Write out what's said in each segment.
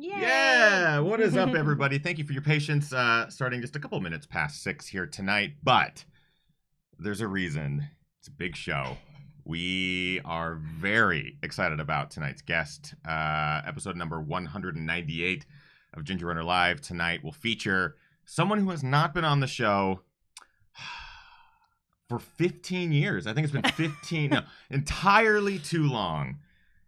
Yay! Yeah, what is up, everybody? Thank you for your patience. Starting just a couple minutes past 6 here tonight, but there's a reason. It's a big show. We are very excited about tonight's guest. Episode number 198 of Ginger Runner Live tonight will feature someone who has not been on the show for 15 years. I think it's been 15, no, entirely too long.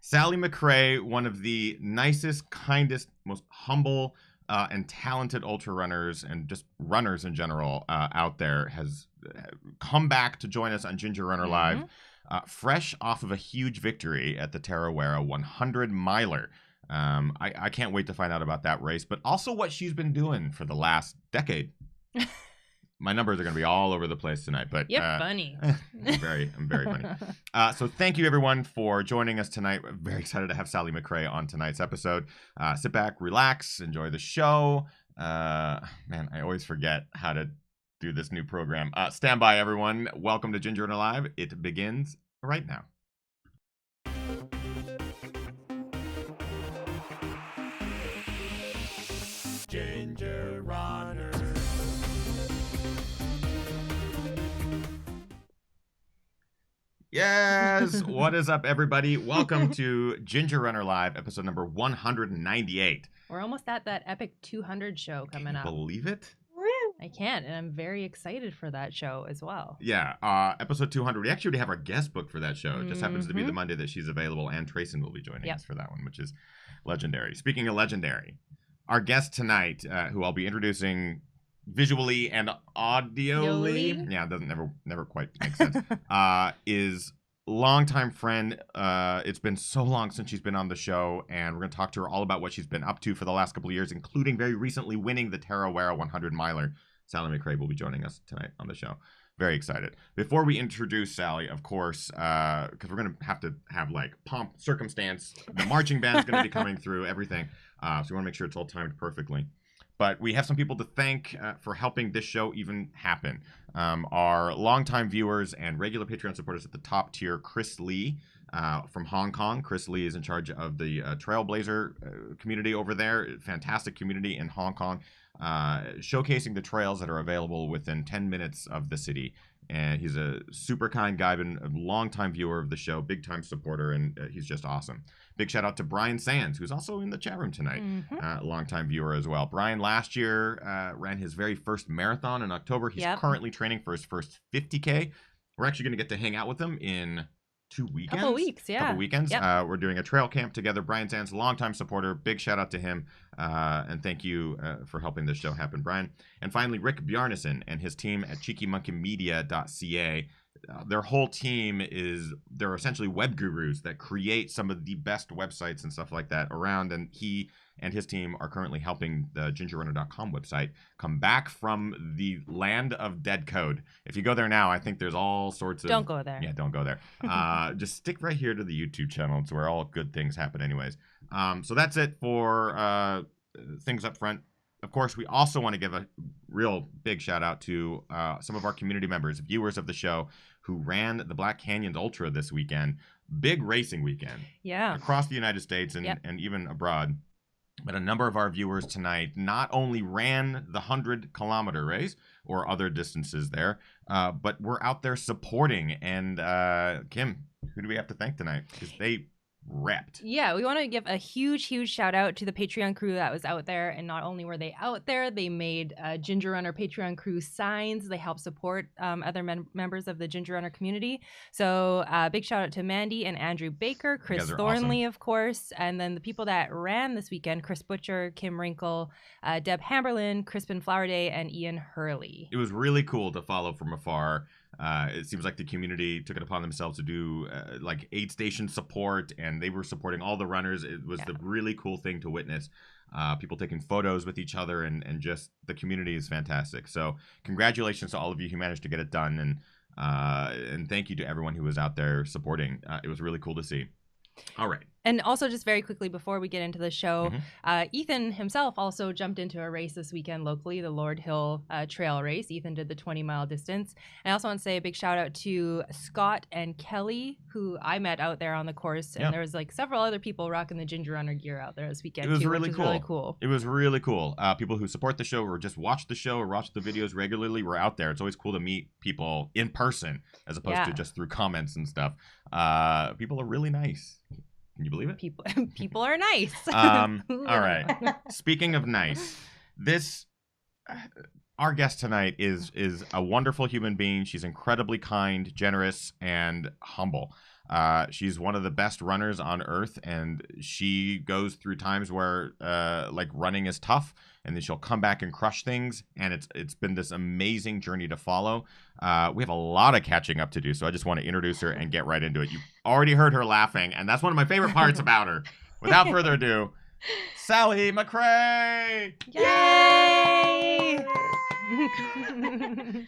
Sally McRae, one of the nicest, kindest, most humble, and talented ultra runners and just runners in general out there, has come back to join us on Ginger Runner Live, fresh off of a huge victory at the Tarawera 100 miler. I can't wait to find out about that race, but also what she's been doing for the last decade. My numbers are going to be all over the place tonight, but You're funny. I'm very funny. So thank you, everyone, for joining us tonight. We're very excited to have Sally McRae on tonight's episode. Sit back, relax, enjoy the show. Man, I always forget how to do this new program. Stand by, everyone. Welcome to Ginger Runner Live. It begins right now. Ginger Runner. Yes, what is up, everybody? Welcome to Ginger Runner Live, episode number 198. We're almost at that epic 200 show coming up. Believe it? I can't, and I'm very excited for that show as well. Yeah, episode 200. We actually already have our guest booked for that show. It just happens to be the Monday that she's available, and Trayson will be joining us for that one, which is legendary. Speaking of legendary, our guest tonight, who I'll be introducing visually and audioly, yeah, it doesn't never quite make sense, is longtime friend. It's been so long since she's been on the show, and we're going to talk to her all about what she's been up to for the last couple of years, including very recently winning the Tarawera 100 miler. Sally McRae will be joining us tonight on the show. Very excited. Before we introduce Sally, of course, because we're going to have like pomp, circumstance, the marching band's going to be coming through, everything. So we want to make sure it's all timed perfectly. But we have some people to thank for helping this show even happen. Our longtime viewers and regular Patreon supporters at the top tier, Chris Lee from Hong Kong. Chris Lee is in charge of the Trailblazer community over there. Fantastic community in Hong Kong, showcasing the trails that are available within 10 minutes of the city. And he's a super kind guy, been a longtime viewer of the show, big time supporter, and he's just awesome. Big shout out to Brian Sands, who's also in the chat room tonight, longtime viewer as well. Brian last year ran his very first marathon in October. He's currently training for his first 50K. We're actually going to get to hang out with him in 2 weekends. Couple weekends. We're doing a trail camp together. Brian Sands, longtime supporter. Big shout out to him. And thank you for helping this show happen, Brian. And finally, Rick Bjarnason and his team at cheekymonkeymedia.ca. Their whole team they're essentially web gurus that create some of the best websites and stuff like that around. And he and his team are currently helping the gingerrunner.com website come back from the land of dead code. If you go there now, I think there's all sorts of... Don't go there. Yeah, don't go there. Just stick right here to the YouTube channel. It's where all good things happen anyways. So that's it for things up front. Of course, we also want to give a real big shout out to some of our community members, viewers of the show, who ran the Black Canyons Ultra this weekend. Big racing weekend. Yeah. Across the United States and even abroad. But a number of our viewers tonight not only ran the 100-kilometer race or other distances there, but were out there supporting. And Kim, who do we have to thank tonight? Because they repped. Yeah, we want to give a huge shout out to the Patreon crew that was out there. And not only were they out there, they made Ginger Runner Patreon crew signs. They helped support other members of the Ginger Runner community. So big shout out to Mandy and Andrew Baker, Chris Thornley, of course. And then the people that ran this weekend, Chris Butcher, Kim Wrinkle, Deb Hamberlin, Crispin Flowerday, and Ian Hurley. It was really cool to follow from afar. It seems like the community took it upon themselves to do like aid station support, and they were supporting all the runners. It was the really cool thing to witness. People taking photos with each other, and just the community is fantastic. So congratulations to all of you who managed to get it done, and thank you to everyone who was out there supporting. It was really cool to see. All right. And also, just very quickly before we get into the show, Mhm. Ethan himself also jumped into a race this weekend locally, the Lord Hill Trail Race. Ethan did the 20-mile distance. And I also want to say a big shout out to Scott and Kelly, who I met out there on the course. And Yeah. there was like several other people rocking the Ginger Runner gear out there this weekend It was too, really which is cool. really cool. It was really cool. People who support the show or just watch the show or watch the videos regularly were out there. It's always cool to meet people in person as opposed to just through comments and stuff. People are really nice. Can you believe it? People are nice. All right. Speaking of nice, our guest tonight is a wonderful human being. She's incredibly kind, generous, and humble. She's one of the best runners on earth, and she goes through times where like running is tough, and then she'll come back and crush things, and it's been this amazing journey to follow. We have a lot of catching up to do, so I just want to introduce her and get right into it. You've already heard her laughing, and that's one of my favorite parts about her. Without further ado, Sally McRae! Yay!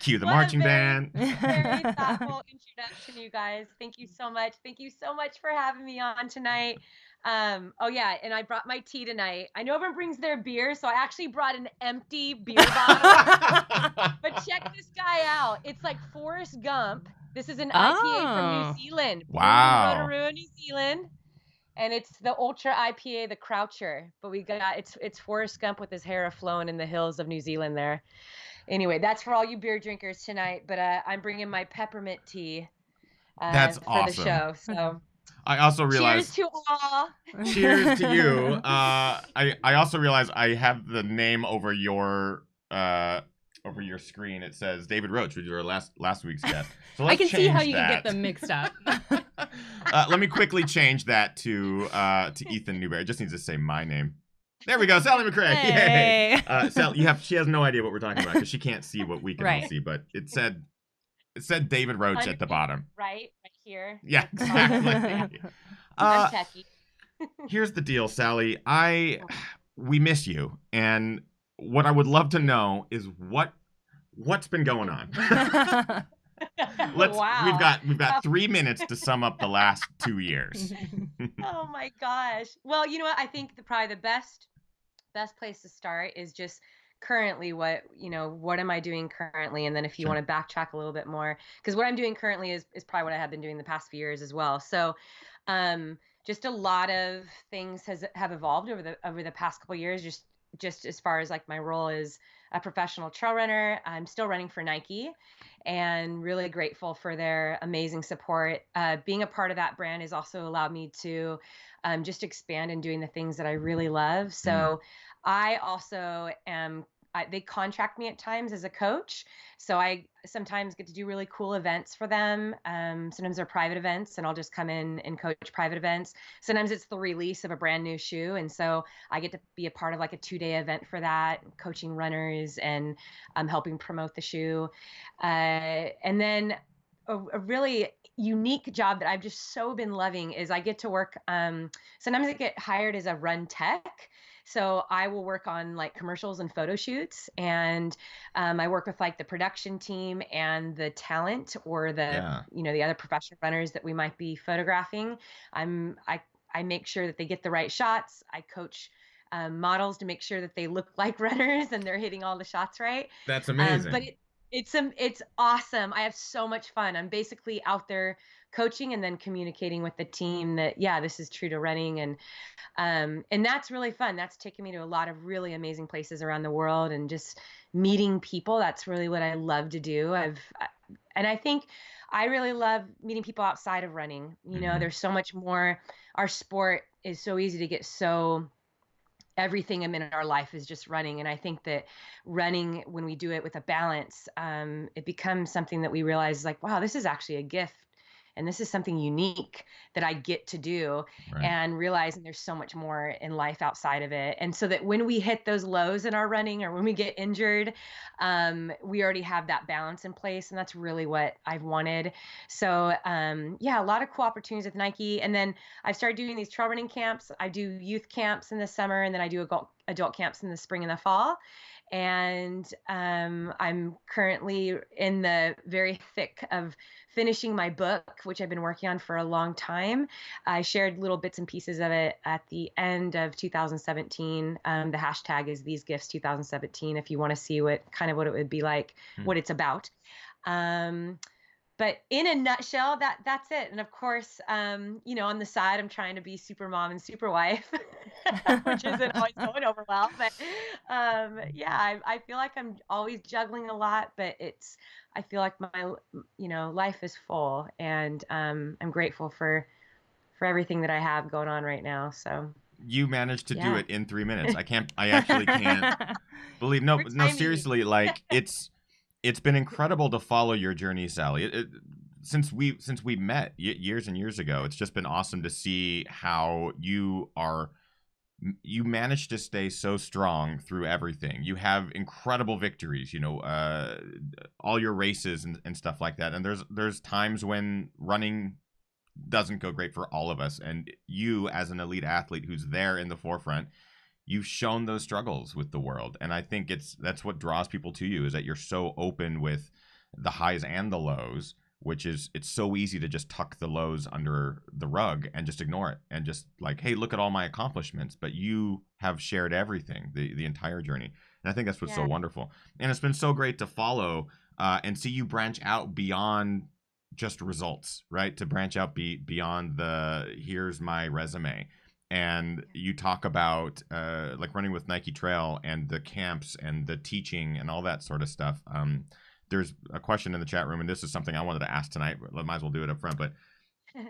Cue the marching band. Very thoughtful introduction, you guys. Thank you so much. Thank you so much for having me on tonight. Oh yeah, and I brought my tea tonight. I know everyone brings their beer, so I actually brought an empty beer bottle. But check this guy out. It's like Forrest Gump. This is an IPA from New Zealand. Wow. Rotorua, New Zealand. And it's the Ultra IPA, the Croucher. But we got it's Forrest Gump with his hair flowing in the hills of New Zealand there. Anyway, that's for all you beer drinkers tonight. But I'm bringing my peppermint tea that's for awesome. the show. So I also realized. Cheers to all. Cheers to you. I also realized I have the name over your screen. It says David Roach, which is our last week's guest. So I can see how you can get them mixed up. Let me quickly change that to Ethan Newberry. It just needs to say my name. There we go, Sally McRae. Hey. Yay. Sally, she has no idea what we're talking about because she can't see what we can all see, but it said David Roach at the bottom. Right here. Yeah, exactly. I'm techie. Here's the deal, Sally. We miss you, and what I would love to know is what's been going on. Wow. We've got 3 minutes to sum up the last 2 years. Oh my gosh. Well, you know what? I think probably the best place to start is just currently what am I doing currently? And then if you want to backtrack a little bit more, because what I'm doing currently is probably what I have been doing the past few years as well. So, just a lot of things have evolved over the past couple of years, just as far as like my role as a professional trail runner. I'm still running for Nike and really grateful for their amazing support. Being a part of that brand has also allowed me to just expand in doing the things that I really love. So I also they contract me at times as a coach. So I sometimes get to do really cool events for them. Sometimes they're private events and I'll just come in and coach private events. Sometimes it's the release of a brand new shoe. And so I get to be a part of like a 2-day event for that, coaching runners and helping promote the shoe. And then a really unique job that I've just so been loving is I get to work. Sometimes I get hired as a run tech. So I will work on like commercials and photo shoots, and I work with like the production team and the talent or the other professional runners that we might be photographing. I make sure that they get the right shots. I coach models to make sure that they look like runners and they're hitting all the shots right. That's amazing. But it's awesome. I have so much fun. I'm basically out there coaching and then communicating with the team that, this is true to running. And that's really fun. That's taken me to a lot of really amazing places around the world and just meeting people. That's really what I love to do. And I think I really love meeting people outside of running. You know, there's so much more. Our sport is so easy to get everything in our life is just running. And I think that running, when we do it with a balance, it becomes something that we realize like, wow, this is actually a gift. And this is something unique that I get to do, and realizing there's so much more in life outside of it. And so that when we hit those lows in our running or when we get injured, we already have that balance in place. And that's really what I've wanted. So a lot of cool opportunities with Nike. And then I've started doing these trail running camps. I do youth camps in the summer, and then I do adult camps in the spring and the fall. And I'm currently in the very thick of finishing my book, which I've been working on for a long time. I shared little bits and pieces of it at the end of 2017. The hashtag is These Gifts 2017 if you want to see what it would be like, what it's about. But in a nutshell, that's it. And of course, on the side, I'm trying to be super mom and super wife, which isn't always going over well. But I feel like I'm always juggling a lot, but I feel like my, life is full, and I'm grateful for everything that I have going on right now. So you managed to do it in 3 minutes. I actually can't believe. No, seriously, like it's been incredible to follow your journey, Sally. Since we met years and years ago, it's just been awesome to see how you managed to stay so strong through everything. You have incredible victories, all your races and stuff like that. And there's times when running doesn't go great for all of us. And you, as an elite athlete who's there in the forefront, you've shown those struggles with the world. And I think that's what draws people to you, is that you're so open with the highs and the lows, which is, it's so easy to just tuck the lows under the rug and just ignore it and just like, hey, look at all my accomplishments. But you have shared everything, the entire journey. And I think that's what's so wonderful. And it's been so great to follow and see you branch out beyond just results, right? To branch out beyond here's my resume. And you talk about like running with Nike Trail and the camps and the teaching and all that sort of stuff. There's a question in the chat room, and this is something I wanted to ask tonight. But I might as well do it up front. But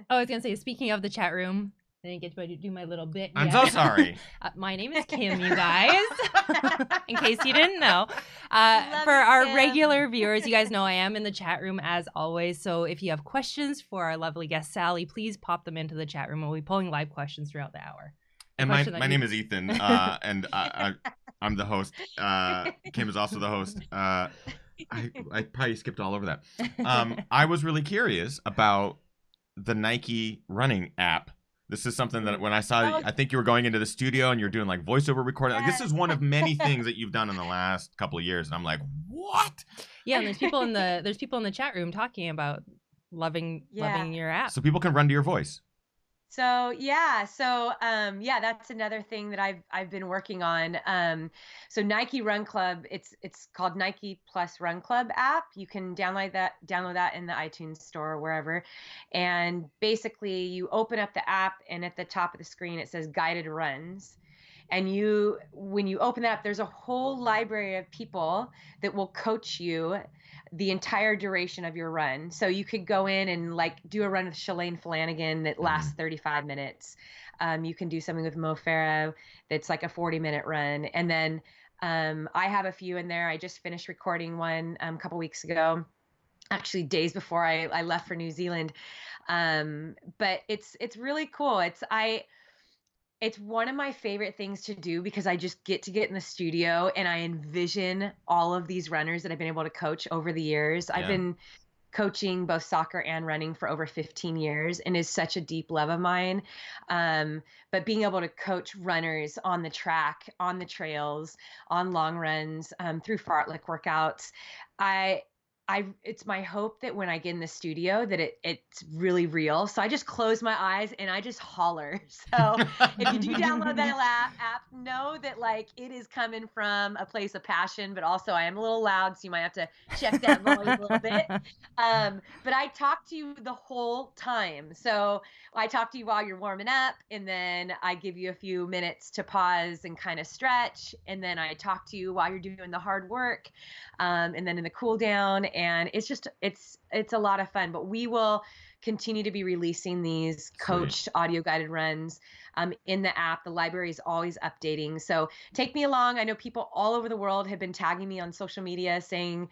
I was gonna say, speaking of the chat room, I didn't get to do my little bit yet. I'm so sorry. My name is Kim, you guys. In case you didn't know. For our regular viewers, you guys know I am in the chat room as always. So if you have questions for our lovely guest, Sally, please pop them into the chat room. We'll be pulling live questions throughout the hour. And my name is Ethan, and I'm the host. Kim is also the host. I probably skipped all over that. I was really curious about the Nike running app. This is something that when I saw, I think you were going into the studio and you're doing like voiceover recording. Like, this is one of many things that you've done in the last couple of years. And I'm like, what? Yeah, and there's people in the chat room talking about loving your app. So people can run to your voice. So that's another thing that I've been working on. So Nike Run Club, it's called Nike Plus Run Club app. You can download that in the iTunes store or wherever. And basically you open up the app, and at the top of the screen it says guided runs. And when you open that up, there's a whole library of people that will coach you the entire duration of your run. So you could go in and like do a run with Shalane Flanagan that lasts 35 minutes. You can do something with Mo Farah that's like a 40-minute run. And then I have a few in there. I just finished recording one a couple weeks ago, actually days before I left for New Zealand. But it's really cool. It's one of my favorite things to do because I just get in the studio and I envision all of these runners that I've been able to coach over the years. Yeah. I've been coaching both soccer and running for over 15 years and is such a deep love of mine. But being able to coach runners on the track, on the trails, on long runs, through fartlek workouts, it's my hope that when I get in the studio that it's really real. So I just close my eyes and I just holler. So if you do download that app, know that like it is coming from a place of passion, but also I am a little loud, so you might have to check that volume a little bit. But I talk to you the whole time. So I talk to you while you're warming up, and then I give you a few minutes to pause and kind of stretch. And then I talk to you while you're doing the hard work. And then in the cool down. And it's just, it's a lot of fun, but we will continue to be releasing these coached audio guided runs in the app. The library is always updating. So take me along. I know people all over the world have been tagging me on social media saying,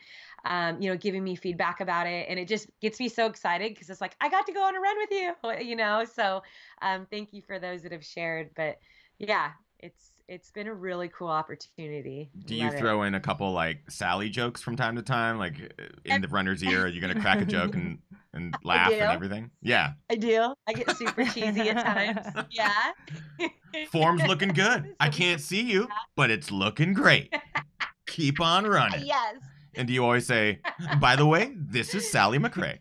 giving me feedback about it. And it just gets me so excited because it's like, I got to go on a run with you, so thank you for those that have shared. But yeah, it's been a really cool opportunity. Do you throw in a couple like Sally jokes from time to time, like in the runner's ear? Are you going to crack a joke and laugh and everything? Yeah. I do. I get super cheesy at times. Yeah. Form's looking good. I can't see you, but it's looking great. Keep on running. Yes. And do you always say, by the way, this is Sally McRae?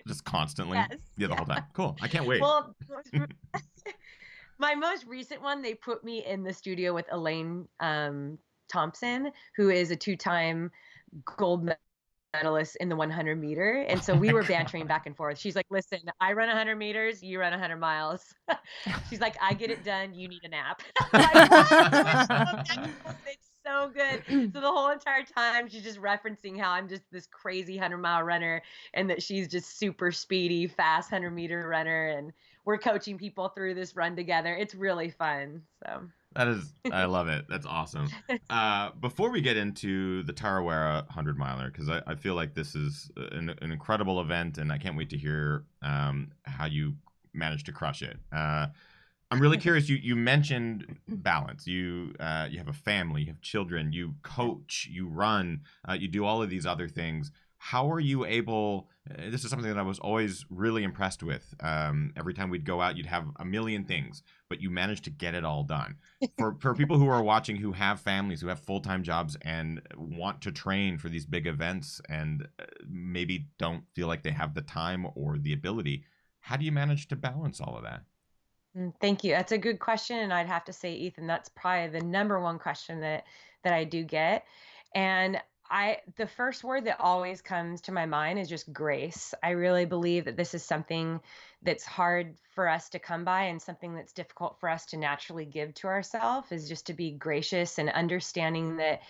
Just constantly? Yes. Yeah, the whole time. Cool. I can't wait. Well, my most recent one, they put me in the studio with Elaine Thompson, who is a 2-time gold medalist in the 100 meter. And so Oh we my were God. bantering back and forth. She's like, listen, I run 100 meters, you run 100 miles. She's like, I get it done, you need a nap. I'm like, what? We're so identical, but it's so good. So the whole entire time she's just referencing how I'm just this crazy 100-mile runner and that she's just super speedy, fast 100-meter runner. And we're coaching people through this run together. It's really fun. So That is, I love it. That's awesome. Before we get into the Tarawera 100 miler, because I feel like this is an incredible event, and I can't wait to hear how you managed to crush it. I'm really curious. You mentioned balance. You have a family, you have children, you coach, you run, you do all of these other things. How are you able? This is something that I was always really impressed with. Every time we'd go out, you'd have a million things, but you managed to get it all done. For people who are watching, who have families, who have full-time jobs, and want to train for these big events, and maybe don't feel like they have the time or the ability, how do you manage to balance all of that? Thank you. That's a good question, and I'd have to say, Ethan, that's probably the number one question that I do get. And the first word that always comes to my mind is just grace. I really believe that this is something that's hard for us to come by and something that's difficult for us to naturally give to ourselves, is just to be gracious and understanding that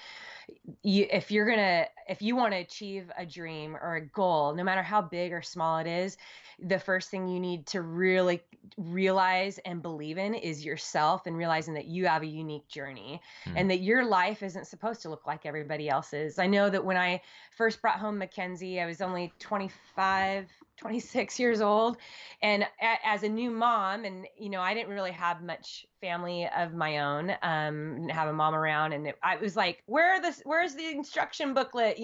if you want to achieve a dream or a goal, no matter how big or small it is, the first thing you need to really realize and believe in is yourself, and realizing that you have a unique journey Hmm. and that your life isn't supposed to look like everybody else's. I know that when I first brought home Mackenzie, I was only 25, 26 years old, and as a new mom, and I didn't really have much family of my own, didn't have a mom around, and I was like, where's the instruction booklet,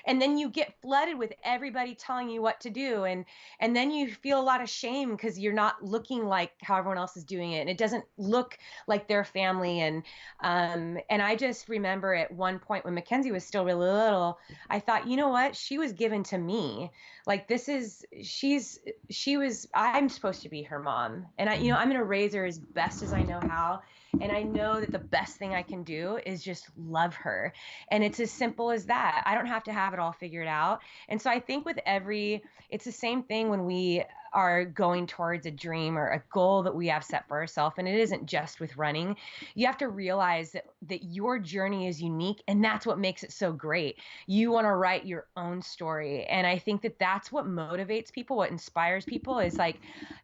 and then you get flooded with everybody telling you what to do, and then you feel a lot of shame because you're not looking like how everyone else is doing it, and it doesn't look like their family. And I just remember at one point when Mackenzie was still really little, I thought, you know what, she was given to me. Like, I'm supposed to be her mom, and I'm going to raise her as best as I know how. And I know that the best thing I can do is just love her. And it's as simple as that. I don't have to have it all figured out. And so I think it's the same thing when we are going towards a dream or a goal that we have set for ourselves. And it isn't just with running. You have to realize that your journey is unique, and that's what makes it so great. You want to write your own story. And I think that that's what motivates people, what inspires people, is like,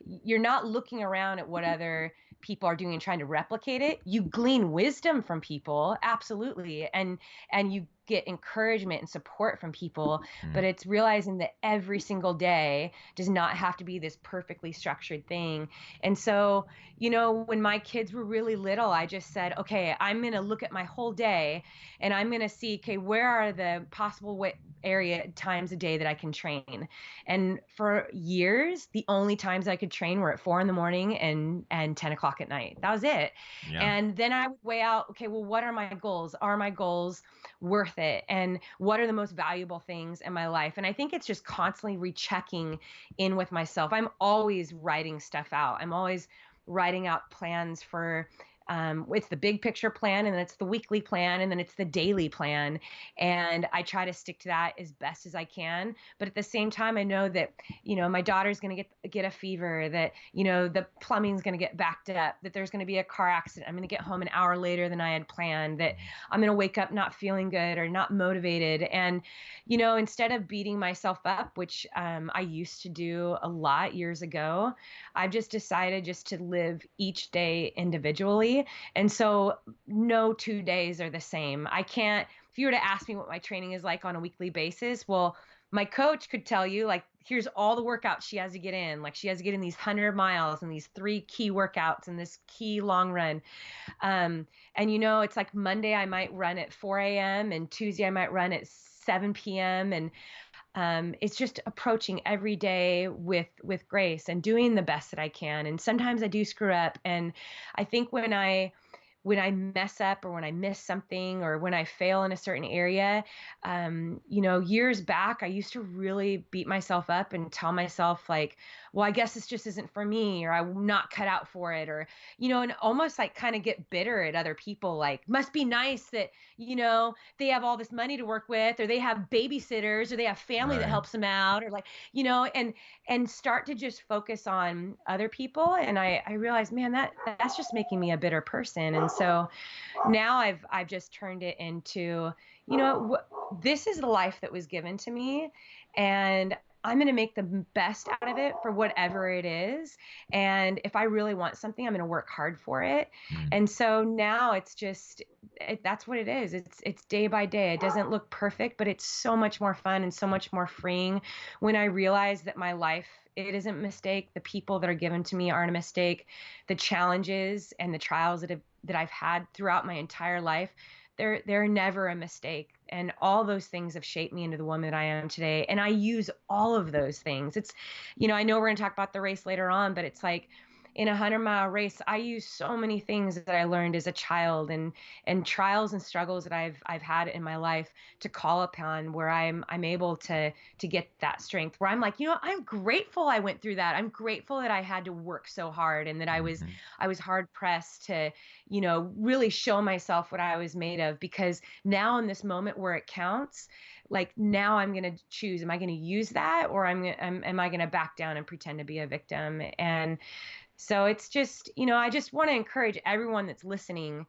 you're not looking around at what other people are doing and trying to replicate it. You glean wisdom from people, absolutely, and you get encouragement and support from people. But it's realizing that every single day does not have to be this perfectly structured thing. And so, when my kids were really little, I just said, okay, I'm going to look at my whole day, and I'm going to see, okay, where are the possible times a day that I can train. And for years, the only times I could train were at 4 a.m. and 10 o'clock at night. That was it. Yeah. And then I would weigh out, okay, well, what are my goals? Are my goals worth it? And what are the most valuable things in my life? And I think it's just constantly rechecking in with myself. I'm always writing stuff out. I'm always writing out plans for, it's the big picture plan, and then it's the weekly plan, and then it's the daily plan. And I try to stick to that as best as I can. But at the same time, I know that, my daughter's going to get a fever, that, the plumbing's going to get backed up, that there's going to be a car accident. I'm going to get home an hour later than I had planned, that I'm going to wake up not feeling good or not motivated. And, instead of beating myself up, which I used to do a lot years ago, I've just decided just to live each day individually. And so no 2 days are the same. I can't, if you were to ask me what my training is like on a weekly basis, well, my coach could tell you, like, here's all the workouts she has to get in. Like, she has to get in these 100 miles and these 3 key workouts and this key long run. And, it's like Monday I might run at 4 a.m. and Tuesday I might run at 7 p.m. And it's just approaching every day with grace and doing the best that I can. And sometimes I do screw up. And I think when when I mess up or when I miss something or when I fail in a certain area, years back, I used to really beat myself up and tell myself like, well, I guess this just isn't for me, or I'm not cut out for it, or, and almost like kind of get bitter at other people. Like, must be nice that, they have all this money to work with, or they have babysitters, or they have family that Right. helps them out, or like, and start to just focus on other people. And I realized, man, that's just making me a bitter person. And so now I've just turned it into, this is the life that was given to me, and I'm going to make the best out of it for whatever it is. And if I really want something, I'm going to work hard for it. And so now it's just, that's what it is. It's day by day. It doesn't look perfect, but it's so much more fun and so much more freeing when I realize that my life, it isn't a mistake. The people that are given to me aren't a mistake. The challenges and the trials that I've had throughout my entire life, they're never a mistake. And all those things have shaped me into the woman that I am today. And I use all of those things. It's, I know we're going to talk about the race later on, but it's like, in a 100-mile race, I use so many things that I learned as a child and trials and struggles that I've had in my life to call upon, where I'm able to get that strength, where I'm like, I'm grateful I went through that. I'm grateful that I had to work so hard, and that I was hard pressed to, really show myself what I was made of, because now in this moment where it counts, like now I'm going to choose, am I going to use that, or am I going to back down and pretend to be a victim? And so it's just, I just want to encourage everyone that's listening,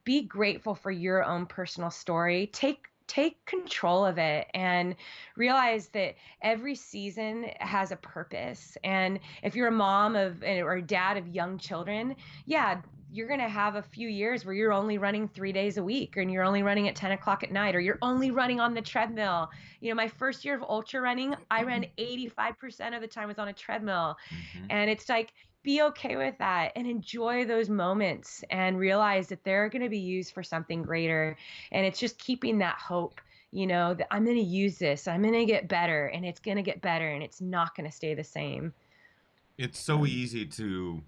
be grateful for your own personal story. Take control of it and realize that every season has a purpose. And if you're a mom or a dad of young children, yeah, you're going to have a few years where you're only running 3 days a week, and you're only running at 10 o'clock at night, or you're only running on the treadmill. My first year of ultra running, I ran 85% of the time was on a treadmill. And it's like, be okay with that and enjoy those moments and realize that they're going to be used for something greater. And it's just keeping that hope, that I'm going to use this, I'm going to get better, and it's going to get better, and it's not going to stay the same. It's so easy to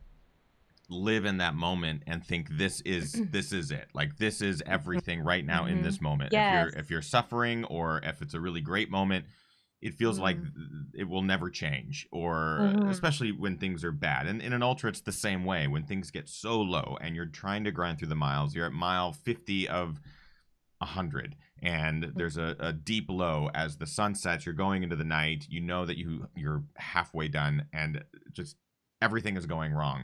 live in that moment and think this is it, like this is everything right now in this moment. Yes. If you're suffering, or if it's a really great moment, it feels like it will never change, or especially when things are bad. And in an ultra, it's the same way. When things get so low and you're trying to grind through the miles, you're at mile 50 of 100, and there's a deep low as the sun sets, you're going into the night, you know that you're halfway done, and just everything is going wrong.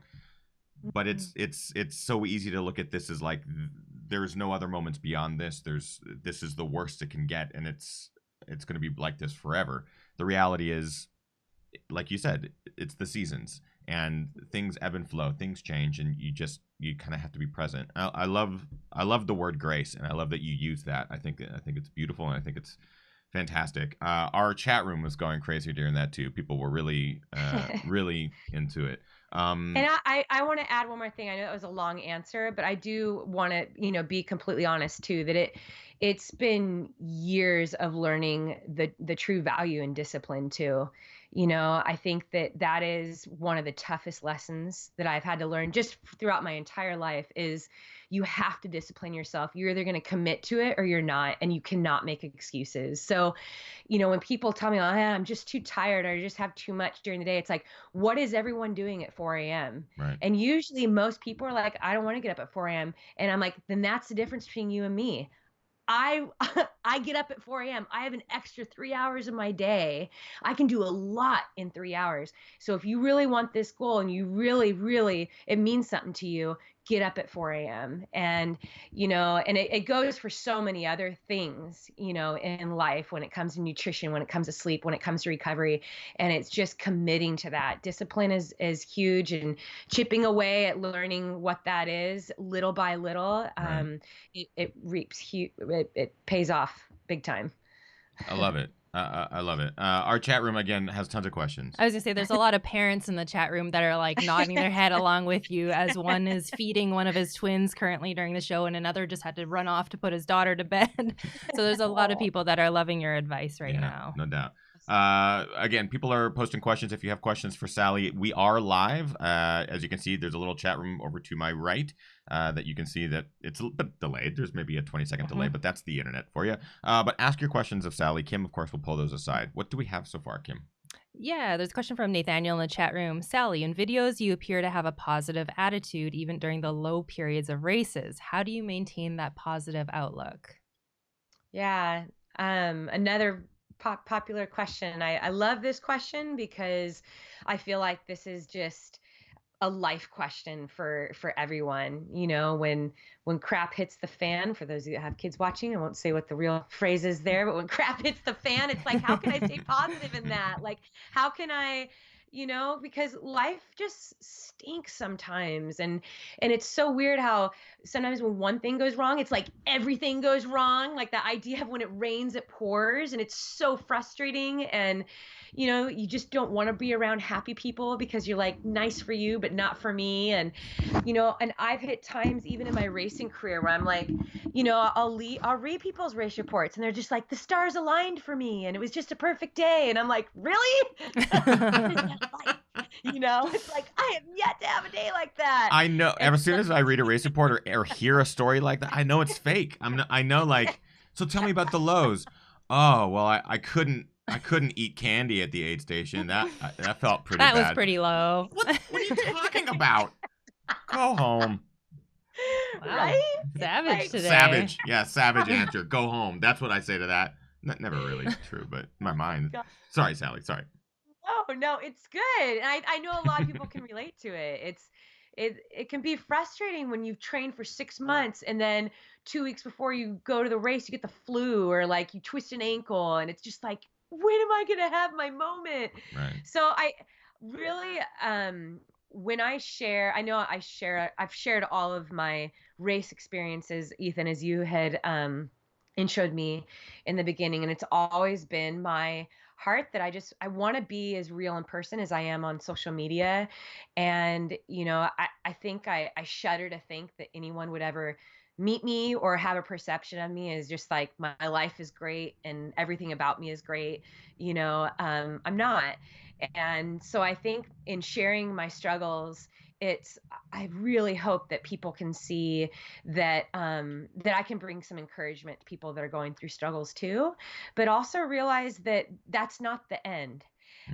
But it's so easy to look at this as like, there's no other moments beyond this. This is the worst it can get, and it's going to be like this forever. The reality is, like you said, it's the seasons, and things ebb and flow, things change, and you kind of have to be present. I love the word grace, and I love that you use that. I think it's beautiful, and I think it's fantastic. Our chat room was going crazy during that too. People were really really into it. And I want to add one more thing. I know that was a long answer, but I do want to, be completely honest too, that it's been years of learning the true value in discipline too. I think that is one of the toughest lessons that I've had to learn just throughout my entire life is you have to discipline yourself. You're either going to commit to it or you're not, and you cannot make excuses. So, when people tell me, oh, I'm just too tired, or I just have too much during the day, it's like, what is everyone doing at 4 a.m.? Right. And usually most people are like, I don't want to get up at 4 a.m. And I'm like, then that's the difference between you and me. I get up at 4 a.m. I have an extra 3 hours of my day. I can do a lot in 3 hours. So if you really want this goal, and you really, really, it means something to you, get up at 4 a.m. And, and it goes for so many other things, in life, when it comes to nutrition, when it comes to sleep, when it comes to recovery. And it's just committing to that. Discipline is huge, and chipping away at learning what that is little by little. Right. It reaps huge, it pays off big time. I love it. I love it. Our chat room, again, has tons of questions. I was going to say, there's a lot of parents in the chat room that are like nodding their head along with you, as one is feeding one of his twins currently during the show, and another just had to run off to put his daughter to bed. So there's a lot of people that are loving your advice right now. No doubt. Again, people are posting questions. If you have questions for Sally, we are live. As you can see, there's a little chat room over to my right that you can see that it's a bit delayed. There's maybe a 20-second delay, but that's the internet for you. But ask your questions of Sally. Kim, of course, will pull those aside. What do we have so far, Kim? Yeah, there's a question from Nathaniel in the chat room. Sally, in videos, you appear to have a positive attitude even during the low periods of races. How do you maintain that positive outlook? Yeah. Another popular question. I love this question because I feel like this is just a life question for everyone. You know, when crap hits the fan, for those of you that have kids watching, I won't say what the real phrase is there, but when crap hits the fan, it's like, how can I stay positive in that? Like, how can I, because life just stinks sometimes. And it's so weird how sometimes when one thing goes wrong, it's like everything goes wrong. Like the idea of when it rains, it pours, and it's so frustrating. And you just don't want to be around happy people because you're like, nice for you, but not for me. And I've hit times even in my racing career where I'm like, I'll read people's race reports and they're just like, the stars aligned for me and it was just a perfect day. And I'm like, really? It's like, I have yet to have a day like that. I know. As soon as I read a race report or hear a story like that, I know it's fake. I know, like, so tell me about the lows. Oh, well, I couldn't eat candy at the aid station. That felt pretty bad. That was pretty low. What are you talking about? Go home. Wow. Right? Savage today. Savage. Yeah, savage answer. Go home. That's what I say to that. Never really true, but in my mind. Sorry, Sally. Sorry. Oh, no, it's good. And I know a lot of people can relate to it. It can be frustrating when you've trained for 6 months and then 2 weeks before you go to the race, you get the flu or like you twist an ankle and it's just like, when am I going to have my moment? Right. So I really, when I share, I've shared all of my race experiences, Ethan, as you had, introed me in the beginning. And it's always been my heart that I want to be as real in person as I am on social media. And, I think I shudder to think that anyone would ever meet me or have a perception of me as just like my life is great and everything about me is great. I'm not. And so I think in sharing my struggles, I really hope that people can see that that I can bring some encouragement to people that are going through struggles too, but also realize that that's not the end.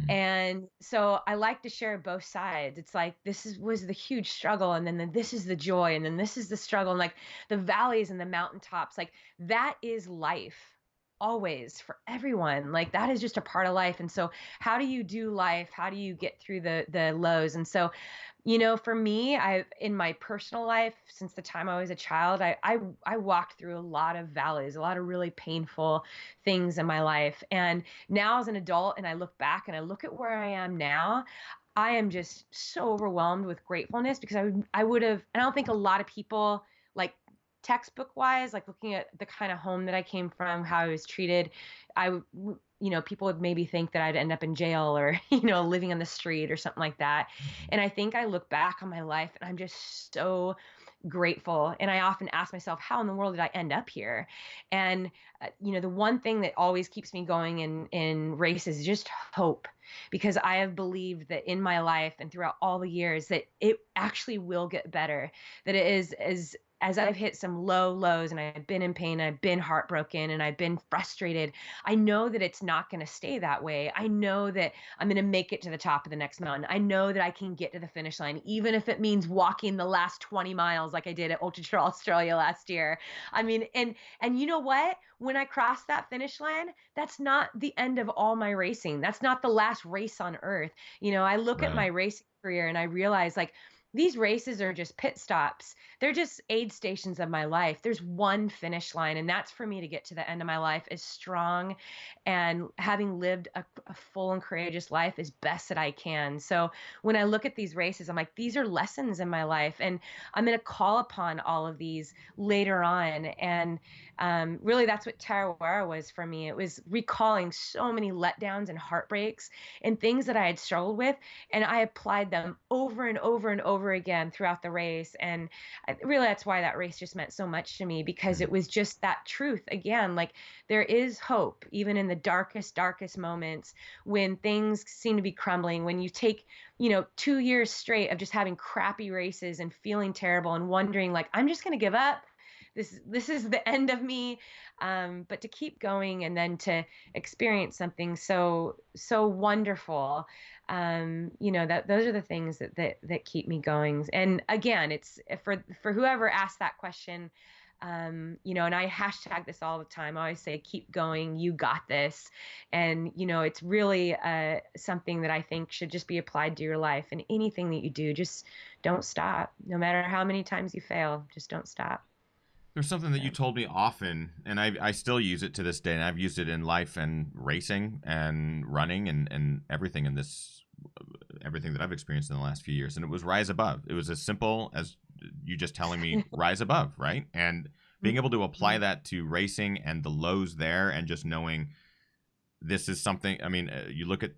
And so I like to share both sides. It's like was the huge struggle, and then this is the joy, and then this is the struggle, and like the valleys and the mountaintops. Like that is life always for everyone. Like that is just a part of life. And so how do you do life? How do you get through the lows? And so for me, in my personal life, since the time I was a child, I walked through a lot of valleys, a lot of really painful things in my life. And now as an adult, and I look back and I look at where I am now, I am just so overwhelmed with gratefulness because I would have, and I don't think a lot of people, like textbook wise, like looking at the kind of home that I came from, how I was treated, people would maybe think that I'd end up in jail or, living on the street or something like that. And I think I look back on my life and I'm just so grateful. And I often ask myself, how in the world did I end up here? And, the one thing that always keeps me going in races is just hope, because I have believed that in my life and throughout all the years that it actually will get better, that it is as I've hit some low lows and I've been in pain, and I've been heartbroken and I've been frustrated, I know that it's not going to stay that way. I know that I'm going to make it to the top of the next mountain. I know that I can get to the finish line, even if it means walking the last 20 miles like I did at Ultra Trail Australia last year. I mean, and you know what? When I cross that finish line, that's not the end of all my racing. That's not the last race on earth. I look at my racing career and I realize like, these races are just pit stops. They're just aid stations of my life. There's one finish line, and that's for me to get to the end of my life as strong and having lived a full and courageous life as best that I can. So when I look at these races, I'm like, these are lessons in my life, and I'm going to call upon all of these later on. And really, that's what Tarawera was for me. It was recalling so many letdowns and heartbreaks and things that I had struggled with, and I applied them over and over and over again throughout the race. And really, that's why that race just meant so much to me, because it was just that truth again. Like, there is hope even in the darkest moments, when things seem to be crumbling, when you take 2 years straight of just having crappy races and feeling terrible and wondering, like, I'm just going to give up. This is the end of me. But to keep going and then to experience something so wonderful, that those are the things that keep me going. And again, it's for whoever asked that question, and I hashtag this all the time. I always say, keep going, you got this. And it's really something that I think should just be applied to your life, and anything that you do, just don't stop. No matter how many times you fail, just don't stop. There's something that you told me often, and I still use it to this day, and I've used it in life and racing and running and everything that I've experienced in the last few years. And it was rise above. It was as simple as you just telling me rise above, right? And being able to apply that to racing and the lows there, and just knowing this is something. I mean, you look at.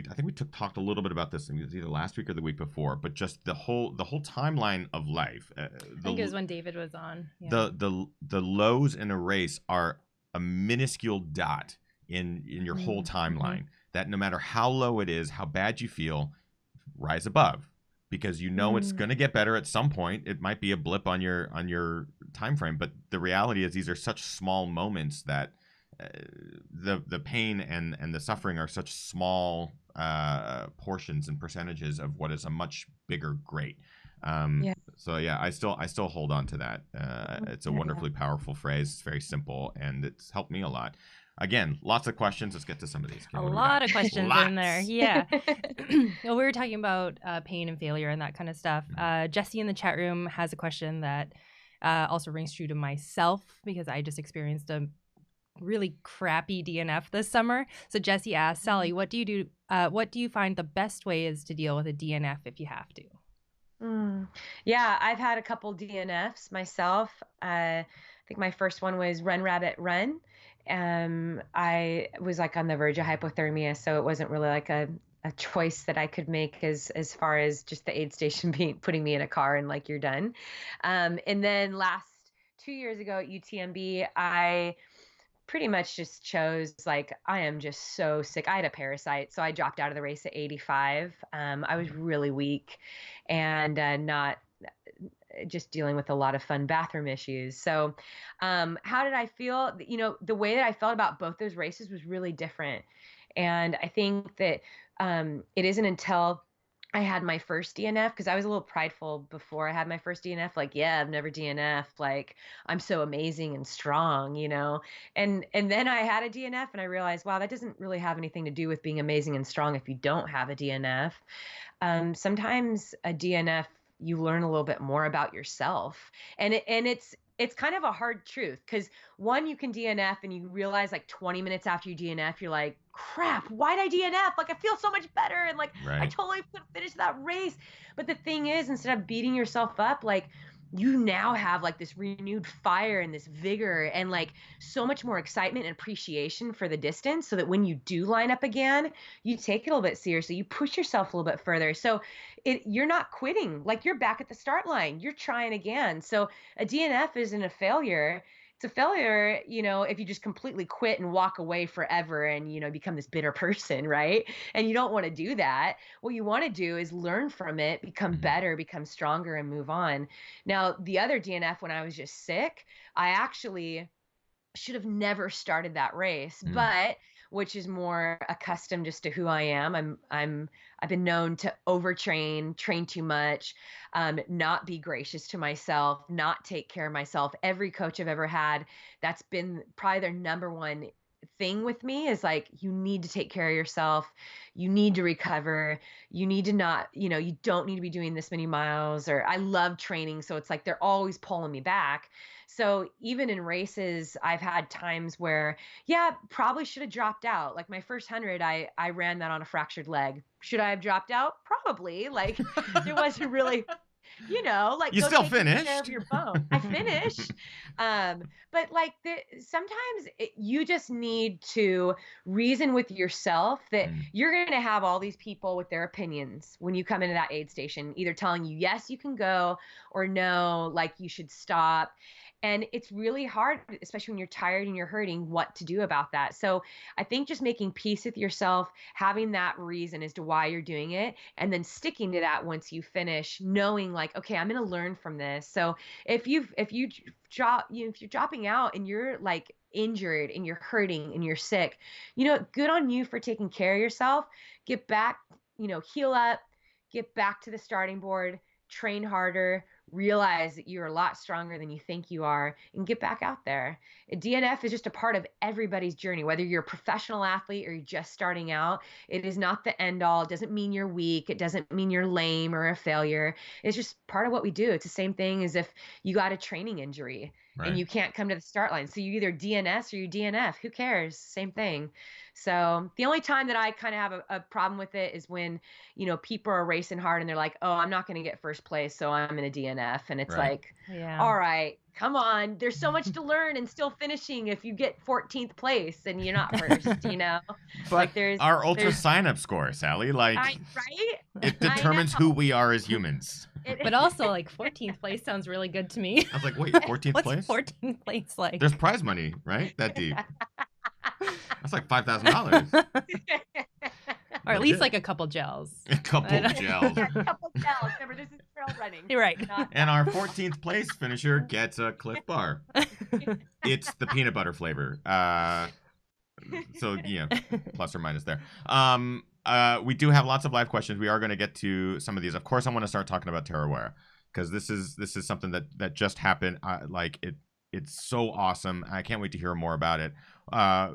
I think we talked a little bit about this either last week or the week before, but just the whole timeline of life. I think it was when David was on. Yeah. The lows in a race are a minuscule dot in your whole timeline. That no matter how low it is, how bad you feel, rise above, because it's going to get better at some point. It might be a blip on your time frame, but the reality is these are such small moments that the pain and the suffering are such small portions and percentages of what is a much bigger great. So yeah, I still hold on to that. It's a wonderfully powerful phrase. It's very simple, and it's helped me a lot. Again, lots of questions. Let's get to some of these. A lot of questions in there. Yeah. Well, we were talking about pain and failure and that kind of stuff. Jesse in the chat room has a question that also rings true to myself, because I just experienced a really crappy DNF this summer. So Jesse asked, Sally, what do you do? What do you find the best way is to deal with a DNF if you have to? Yeah, I've had a couple DNFs myself. I think my first one was Run Rabbit Run. I was like on the verge of hypothermia, so it wasn't really like a choice that I could make as far as just the aid station putting me in a car and like, you're done. And then last 2 years ago at UTMB, I pretty much just chose, like, I am just so sick. I had a parasite, so I dropped out of the race at 85. I was really weak and not just dealing with a lot of fun bathroom issues. So how did I feel? The way that I felt about both those races was really different. And I think that it isn't until I had my first DNF, because I was a little prideful before I had my first DNF. Like, yeah, I've never DNF'd. Like, I'm so amazing and strong, And then I had a DNF, and I realized, wow, that doesn't really have anything to do with being amazing and strong if you don't have a DNF. Sometimes a DNF, you learn a little bit more about yourself, and it's kind of a hard truth, because one, you can DNF and you realize like 20 minutes after you DNF, you're like, crap, why'd I DNF? Like, I feel so much better. And like, I totally could finish that race. But the thing is, instead of beating yourself up, like, you now have like this renewed fire and this vigor and like so much more excitement and appreciation for the distance, so that when you do line up again, you take it a little bit seriously, you push yourself a little bit further. So you're not quitting, like, you're back at the start line, you're trying again. So a DNF isn't a failure. It's a failure, if you just completely quit and walk away forever and, become this bitter person, right? And you don't want to do that. What you want to do is learn from it, become better, become stronger, and move on. Now, the other DNF, when I was just sick, I actually should have never started that race, but which is more accustomed just to who I am. I've been known to overtrain, train too much, not be gracious to myself, not take care of myself. Every coach I've ever had, that's been probably their number one thing with me, is like, you need to take care of yourself. You need to recover. You need to not, you don't need to be doing this many miles. Or I love training. So it's like, they're always pulling me back. So even in races, I've had times where, yeah, probably should have dropped out. Like my first 100, I ran that on a fractured leg. Should I have dropped out? Probably. Like, there wasn't really like You go still take care finished. of your bone. I finished. But like sometimes you just need to reason with yourself that you're going to have all these people with their opinions when you come into that aid station, either telling you, yes, you can go, or no, like you should stop. And it's really hard, especially when you're tired and you're hurting, what to do about that. So I think just making peace with yourself, having that reason as to why you're doing it, and then sticking to that once you finish, knowing like, okay, I'm going to learn from this. So if you're dropping out and you're like injured and you're hurting and you're sick, good on you for taking care of yourself. Get back, heal up, get back to the starting board, train harder, realize that you're a lot stronger than you think you are, and get back out there. DNF is just a part of everybody's journey, whether you're a professional athlete or you're just starting out. It is not the end all. It doesn't mean you're weak. It doesn't mean you're lame or a failure. It's just part of what we do. It's the same thing as if you got a training injury and you can't come to the start line. So you either DNS or you DNF. Who cares? Same thing. So the only time that I kind of have a problem with it is when, people are racing hard and they're like, oh, I'm not going to get first place, so I'm going to DNF. And it's like, all right, come on. There's so much to learn and still finishing if you get 14th place and you're not first, But like our ultra sign-up score, Sally, like, right? It determines who we are as humans. But also, like, 14th place sounds really good to me. I was like, wait, 14th place? 14th place like? There's prize money, right? That deep. That's like $5,000. Or at least like a couple gels. A couple gels. A couple gels. Remember, this is trail running. You're right. And our 14th place finisher gets a Cliff Bar. It's the peanut butter flavor. So, plus or minus there. We do have lots of live questions. We are going to get to some of these. Of course, I want to start talking about Tarawera, because this is something that just happened. It's so awesome. I can't wait to hear more about it.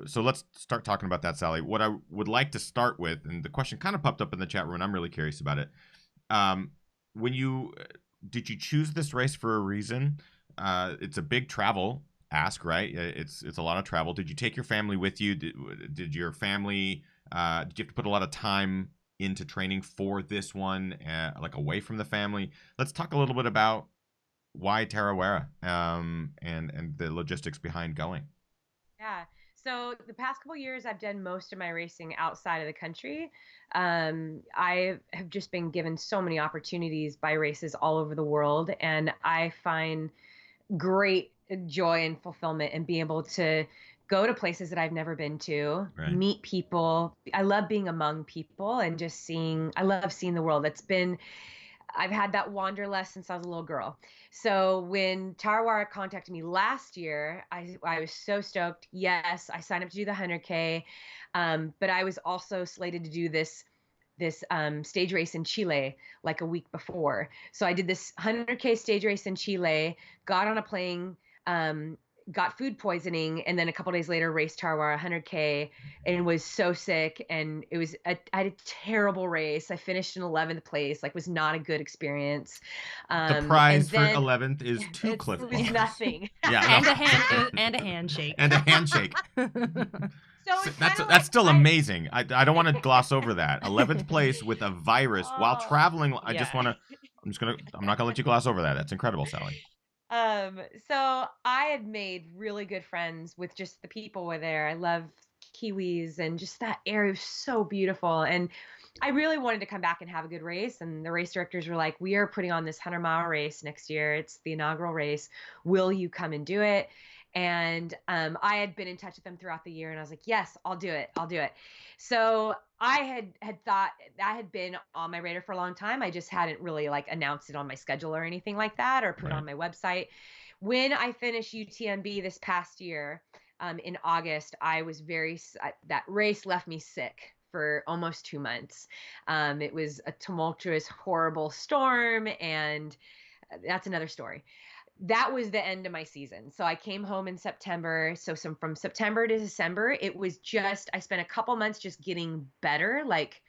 So let's start talking about that, Sally. What I would like to start with, and the question kind of popped up in the chat room, and I'm really curious about it. Did you choose this race for a reason? It's a big travel ask, right? It's a lot of travel. Did you take your family with you? Did your family, did you have to put a lot of time into training for this one, like away from the family? Let's talk a little bit about why Tarawera, and the logistics behind going. Yeah. So the past couple of years, I've done most of my racing outside of the country. I have just been given so many opportunities by races all over the world, and I find great joy and fulfillment in being able to go to places that I've never been to, meet people. I love being among people and just I love seeing the world. I've had that wanderlust since I was a little girl. So when Tarawera contacted me last year, I was so stoked. Yes, I signed up to do the 100K, but I was also slated to do this stage race in Chile like a week before. So I did this 100K stage race in Chile, got on a plane, got food poisoning, and then a couple days later raced Tarawera 100K and was so sick. And I had a terrible race. I finished in 11th place, like was not a good experience. The prize for 11th is 2 Cliff Bars. It was nothing. Yeah, and a handshake. And a handshake. So that's still amazing. I don't want to gloss over that. 11th place with a virus while traveling. I'm not gonna let you gloss over that. That's incredible, Sally. So I had made really good friends with just the people were there. I love Kiwis, and just that area was so beautiful. And I really wanted to come back and have a good race. And the race directors were like, we are putting on this 100-mile race next year. It's the inaugural race. Will you come and do it? And I had been in touch with them throughout the year, and I was like, yes, I'll do it. So I had thought that had been on my radar for a long time. I just hadn't really like announced it on my schedule or anything like that, or put it on my website. When I finished UTMB this past year, in August, I was that race left me sick for almost 2 months. It was a tumultuous, horrible storm, and that's another story. That was the end of my season. So I came home in September. So from September to December, it was I spent a couple months just getting better, like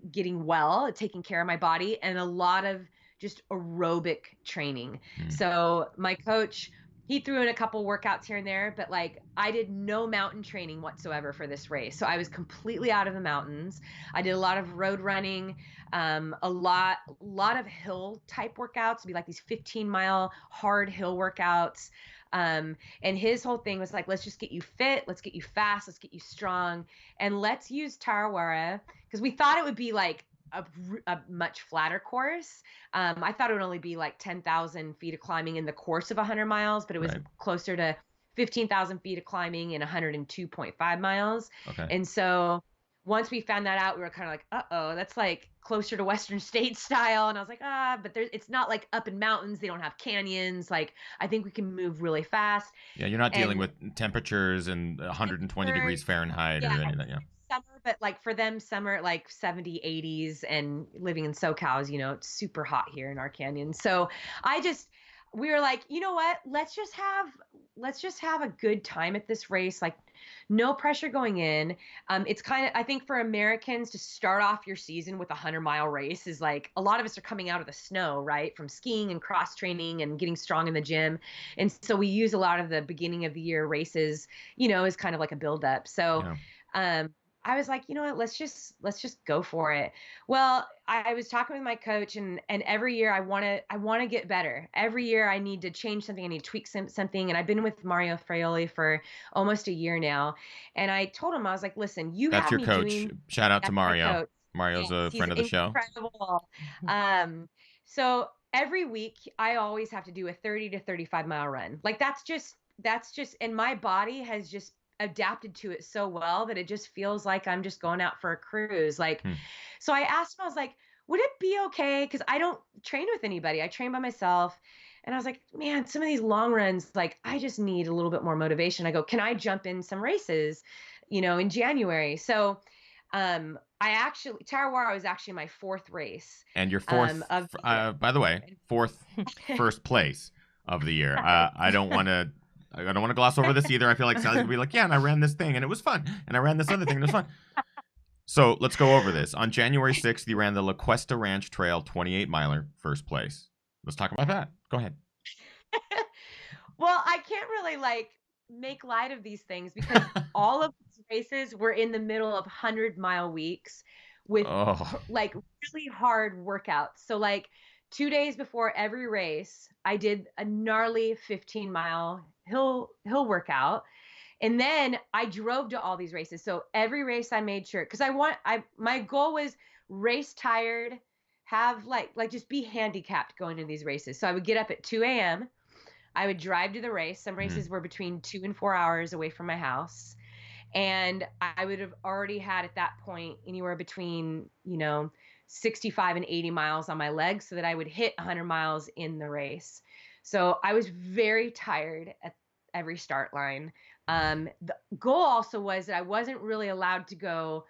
getting well, taking care of my body, and a lot of just aerobic training. So my coach he threw in a couple workouts here and there, but like I did no mountain training whatsoever for this race. So I was completely out of the mountains. I did a lot of road running, a lot of hill type workouts. It'd be like these 15-mile hard hill workouts. And his whole thing was like, let's just get you fit, let's get you fast, let's get you strong, and let's use Tarawera, because we thought it would be like a much flatter course. I thought it would only be like 10,000 feet of climbing in the course of 100 miles, but it was closer to 15,000 feet of climbing in 102.5 miles. Okay. And so once we found that out, we were kind of like, uh-oh, that's like closer to Western States style. And I was like, but it's not like up in mountains. They don't have canyons. Like, I think we can move really fast. Yeah, you're not dealing with temperatures and 120 degrees Fahrenheit or any of that. Yeah. Summer, but like for them, summer like 70, 80s, and living in SoCal, it's super hot here in our canyon. So we were like, you know what? Let's just have a good time at this race. Like, no pressure going in. It's kind of, I think for Americans to start off your season with a 100-mile race is like, a lot of us are coming out of the snow, right? From skiing and cross training and getting strong in the gym. And so we use a lot of the beginning of the year races, as kind of like a build up. So, I was like, you know what, let's just go for it. Well, I was talking with my coach, and every year I want to get better. Every year I need to change something. I need to tweak something. And I've been with Mario Fraioli for almost a year now. And I told him, I was like, listen, that's your coach. Shout out to Mario. Mario's a friend of the show. Incredible. So every week I always have to do a 30 to 35 mile run. Like that's just, and my body has just adapted to it so well that it just feels like I'm just going out for a cruise. Like, so I asked him, I was like, would it be okay? Cause I don't train with anybody. I train by myself. And I was like, man, some of these long runs, like I just need a little bit more motivation. I go, can I jump in some races, in January? So, Tarawera was actually my fourth race. And your fourth, by the way, first place of the year. I don't want to gloss over this either. I feel like Sally's gonna be like, yeah, and I ran this thing and it was fun. And I ran this other thing and it was fun. So let's go over this. On January 6th, you ran the La Cuesta Ranch Trail 28 miler, first place. Let's talk about that. Go ahead. Well, I can't really make light of these things because all of these races were in the middle of 100-mile weeks with really hard workouts. So 2 days before every race, I did a gnarly 15-mile hill workout. And then I drove to all these races. So every race I made sure, because my goal was race tired, have just be handicapped going into these races. So I would get up at 2 a.m. I would drive to the race. Some races were between 2 and 4 hours away from my house. And I would have already had at that point anywhere between, 65 and 80 miles on my legs so that I would hit 100 miles in the race. So I was very tired at every start line. The goal also was that I wasn't really allowed to go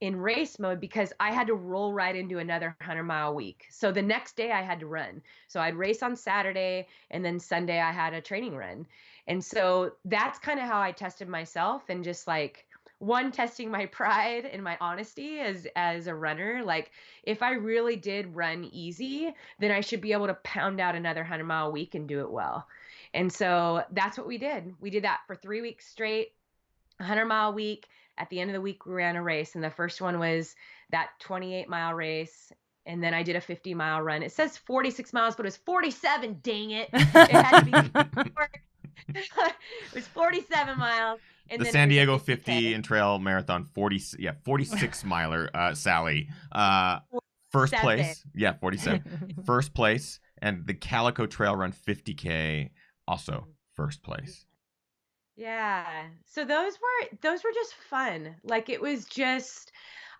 in race mode because I had to roll right into another 100-mile week. So the next day I had to run. So I'd race on Saturday, and then Sunday I had a training run. And so that's kind of how I tested myself, and just testing my pride and my honesty as a runner. If I really did run easy, then I should be able to pound out another 100-mile week and do it well. And so that's what we did. We did that for 3 weeks straight, 100-mile week. At the end of the week, we ran a race. And the first one was that 28-mile race. And then I did a 50-mile run. It says 46 miles, but it was 47, dang it. It had to be it was 47 miles. And the San Diego 50 and Trail Marathon 46 miler, Sally. First place. Yeah, 47. First place. And the Calico Trail Run 50K, also first place. Yeah. So those were just fun. It was just,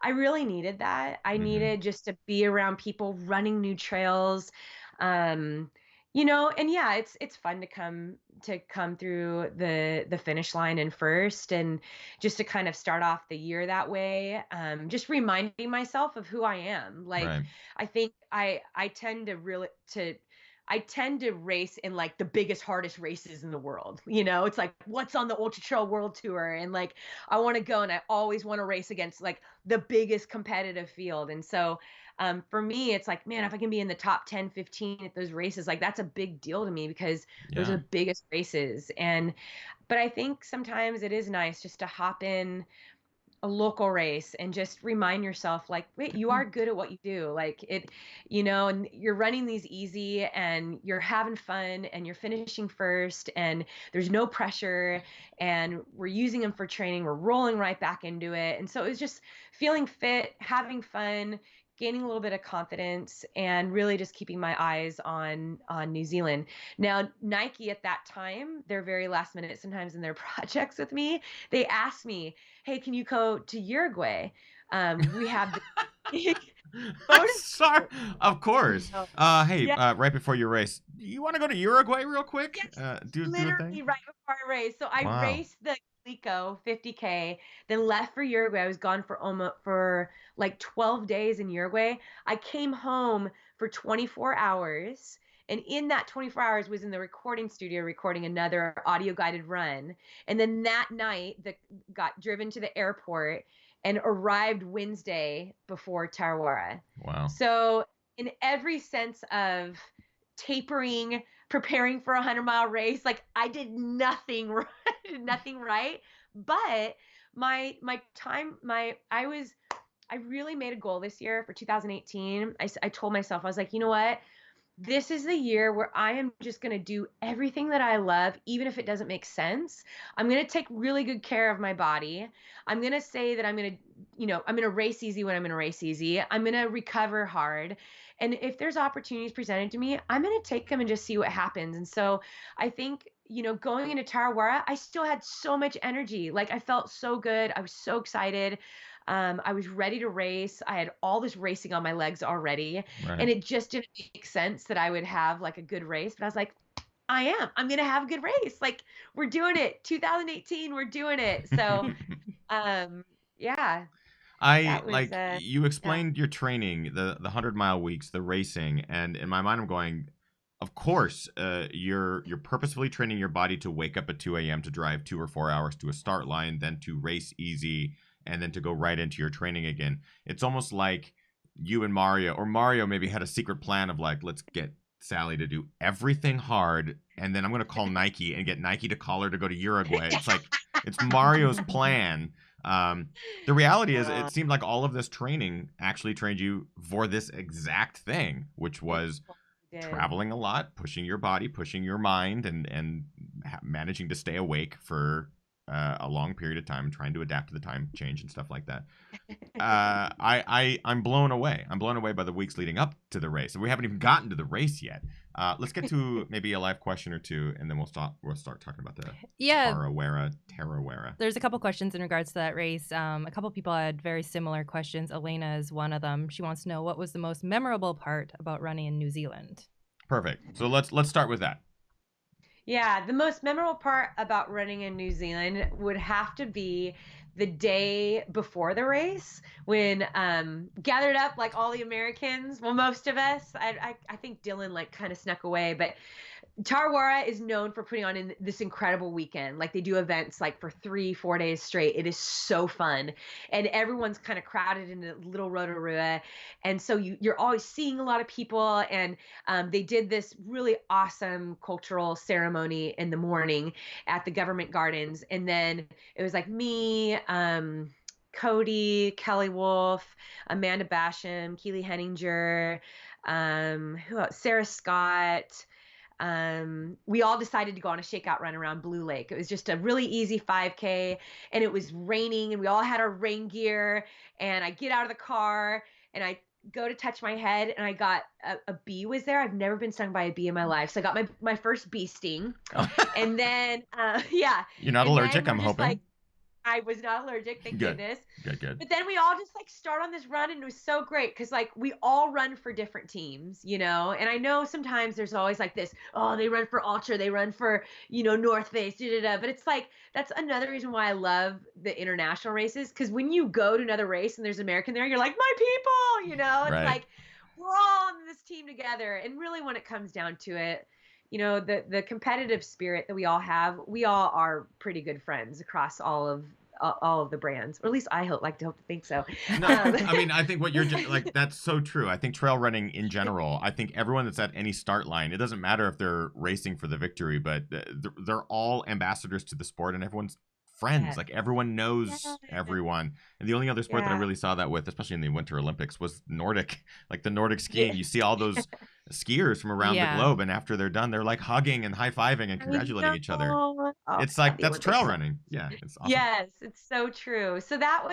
I really needed that. I needed just to be around people running new trails. And yeah, it's fun to come through the finish line in first, and just to kind of start off the year that way. Just reminding myself of who I am. Right. I think I tend to race in the biggest, hardest races in the world. It's what's on the Ultra Trail World Tour, and I want to go, and I always want to race against the biggest competitive field. And so For me, it's like, man, if I can be in the top 10, 15 at those races, like that's a big deal to me because those are Yeah. the biggest races. But I think sometimes it is nice just to hop in a local race and just remind yourself like, wait, you are good at what you do. Like it, and you're running these easy and you're having fun and you're finishing first and there's no pressure and we're using them for training. We're rolling right back into it. And so it's just feeling fit, having fun, gaining a little bit of confidence and really just keeping my eyes on New Zealand. Now, Nike at that time, they're very last minute sometimes in their projects with me. They asked me, hey, can you go to Uruguay? We have the big I'm bonus. sorry. Of course. Oh, Hey, yeah, right before your race, you want to go to Uruguay real quick? yes, Do a literally thing. right before I raced. So I Wow. raced the Glico 50K, then left for Uruguay. I was gone for like 12 days in Uruguay. I came home for 24 hours. And in that 24 hours was in the recording studio recording another audio guided run. And then that night got driven to the airport and arrived Wednesday before Tarawera. Wow. So in every sense of tapering, preparing for a 100-mile race, like I did nothing right, nothing right. But my time, I really made a goal this year for 2018. I told myself, I was like, you know what? This is the year where I am just going to do everything that I love, even if it doesn't make sense. I'm going to take really good care of my body. I'm going to say that I'm going to, I'm going to race easy when I'm going to race easy. I'm going to recover hard. And if there's opportunities presented to me, I'm going to take them and just see what happens. And so I think, going into Tarawera, I still had so much energy. Like I felt so good. I was so excited. I was ready to race. I had all this racing on my legs already. Right. And it just didn't make sense that I would have like a good race. But I was like, I'm going to have a good race. Like we're doing it. 2018, we're doing it. So, yeah, I that was, like you yeah. explained your training, the 100-mile weeks, the racing, and in my mind I'm going, of course, you're purposefully training your body to wake up at 2 a.m. to drive 2 or 4 hours to a start line, then to race easy, and then to go right into your training again. It's almost like you and Mario, or Mario maybe had a secret plan of like, let's get Sally to do everything hard, and then I'm gonna call Nike and get Nike to call her to go to Uruguay. It's like it's Mario's plan. The reality is, it seemed like all of this training actually trained you for this exact thing, which was Did. traveling a lot, pushing your body, pushing your mind, and managing to stay awake for a long period of time, trying to adapt to the time change and stuff like that. I'm blown away. I'm blown away by the weeks leading up to the race, and we haven't even gotten to the race yet. Let's get to maybe a live question or two, and then we'll start talking about the Tarawera. There's a couple questions in regards to that race. A couple people had very similar questions. Elena is one of them. She wants to know what was the most memorable part about running in New Zealand. Perfect. So let's start with that. Yeah, the most memorable part about running in New Zealand would have to be the day before the race when gathered up like all the Americans. Well, most of us. I think Dylan like kind of snuck away, but Tarawera is known for putting on this incredible weekend. Like they do events like for 3-4 days straight. It is so fun. And everyone's kind of crowded into little Rotorua. And so you're always seeing a lot of people. And they did this really awesome cultural ceremony in the morning at the government gardens. And then it was like me, Cody, Kelly Wolf, Amanda Basham, Keely Henninger, who else? Sarah Scott. We all decided to go on a shakeout run around Blue Lake. It was just a really easy 5K, and it was raining, and we all had our rain gear. And I get out of the car, and I go to touch my head, and I got a bee was there. I've never been stung by a bee in my life, so I got my first bee sting. And then, yeah, You're not and allergic, then I'm we're just hoping. like, I was not allergic, thank Good. goodness. Good. But then we all just like start on this run, and it was so great because like we all run for different teams, And I know sometimes there's always like this, oh, they run for Ultra, they run for, North Face, but it's like that's another reason why I love the international races, because when you go to another race and there's an American there, you're like, my people, It's Right. like we're all on this team together. And really when it comes down to it, the competitive spirit that we all have, we all are pretty good friends across all all of the brands, or at least I like to hope to think so. No, I mean, I think what you're like, that's so true. I think trail running in general, I think everyone that's at any start line, it doesn't matter if they're racing for the victory, but they're all ambassadors to the sport, and everyone's friends. Yes. Like everyone knows everyone. And the only other sport that I Yeah. really saw that with, especially in the Winter Olympics, was Nordic. Like the Nordic Yeah. skiing. You see all those skiers from around the globe, and after they're done, they're like hugging and high-fiving and congratulating each other. Oh, It's I love like the that's Olympics. trail running. Yeah, it's awesome. Yes, it's so true. So that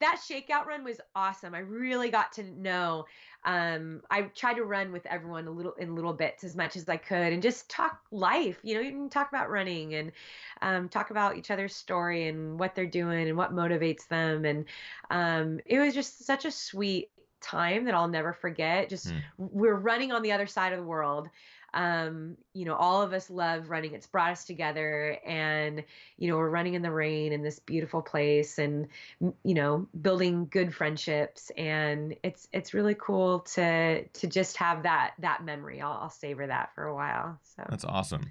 shakeout run was awesome. I really got to know. I tried to run with everyone in little bits as much as I could, and just talk life. You can talk about running and talk about each other's story and what they're doing and what motivates them. And it was just such a sweet time that I'll never forget. Just we're running on the other side of the world. All of us love running. It's brought us together, and we're running in the rain in this beautiful place, and building good friendships, and it's really cool to just have that memory. I'll savor that for a while. So that's awesome.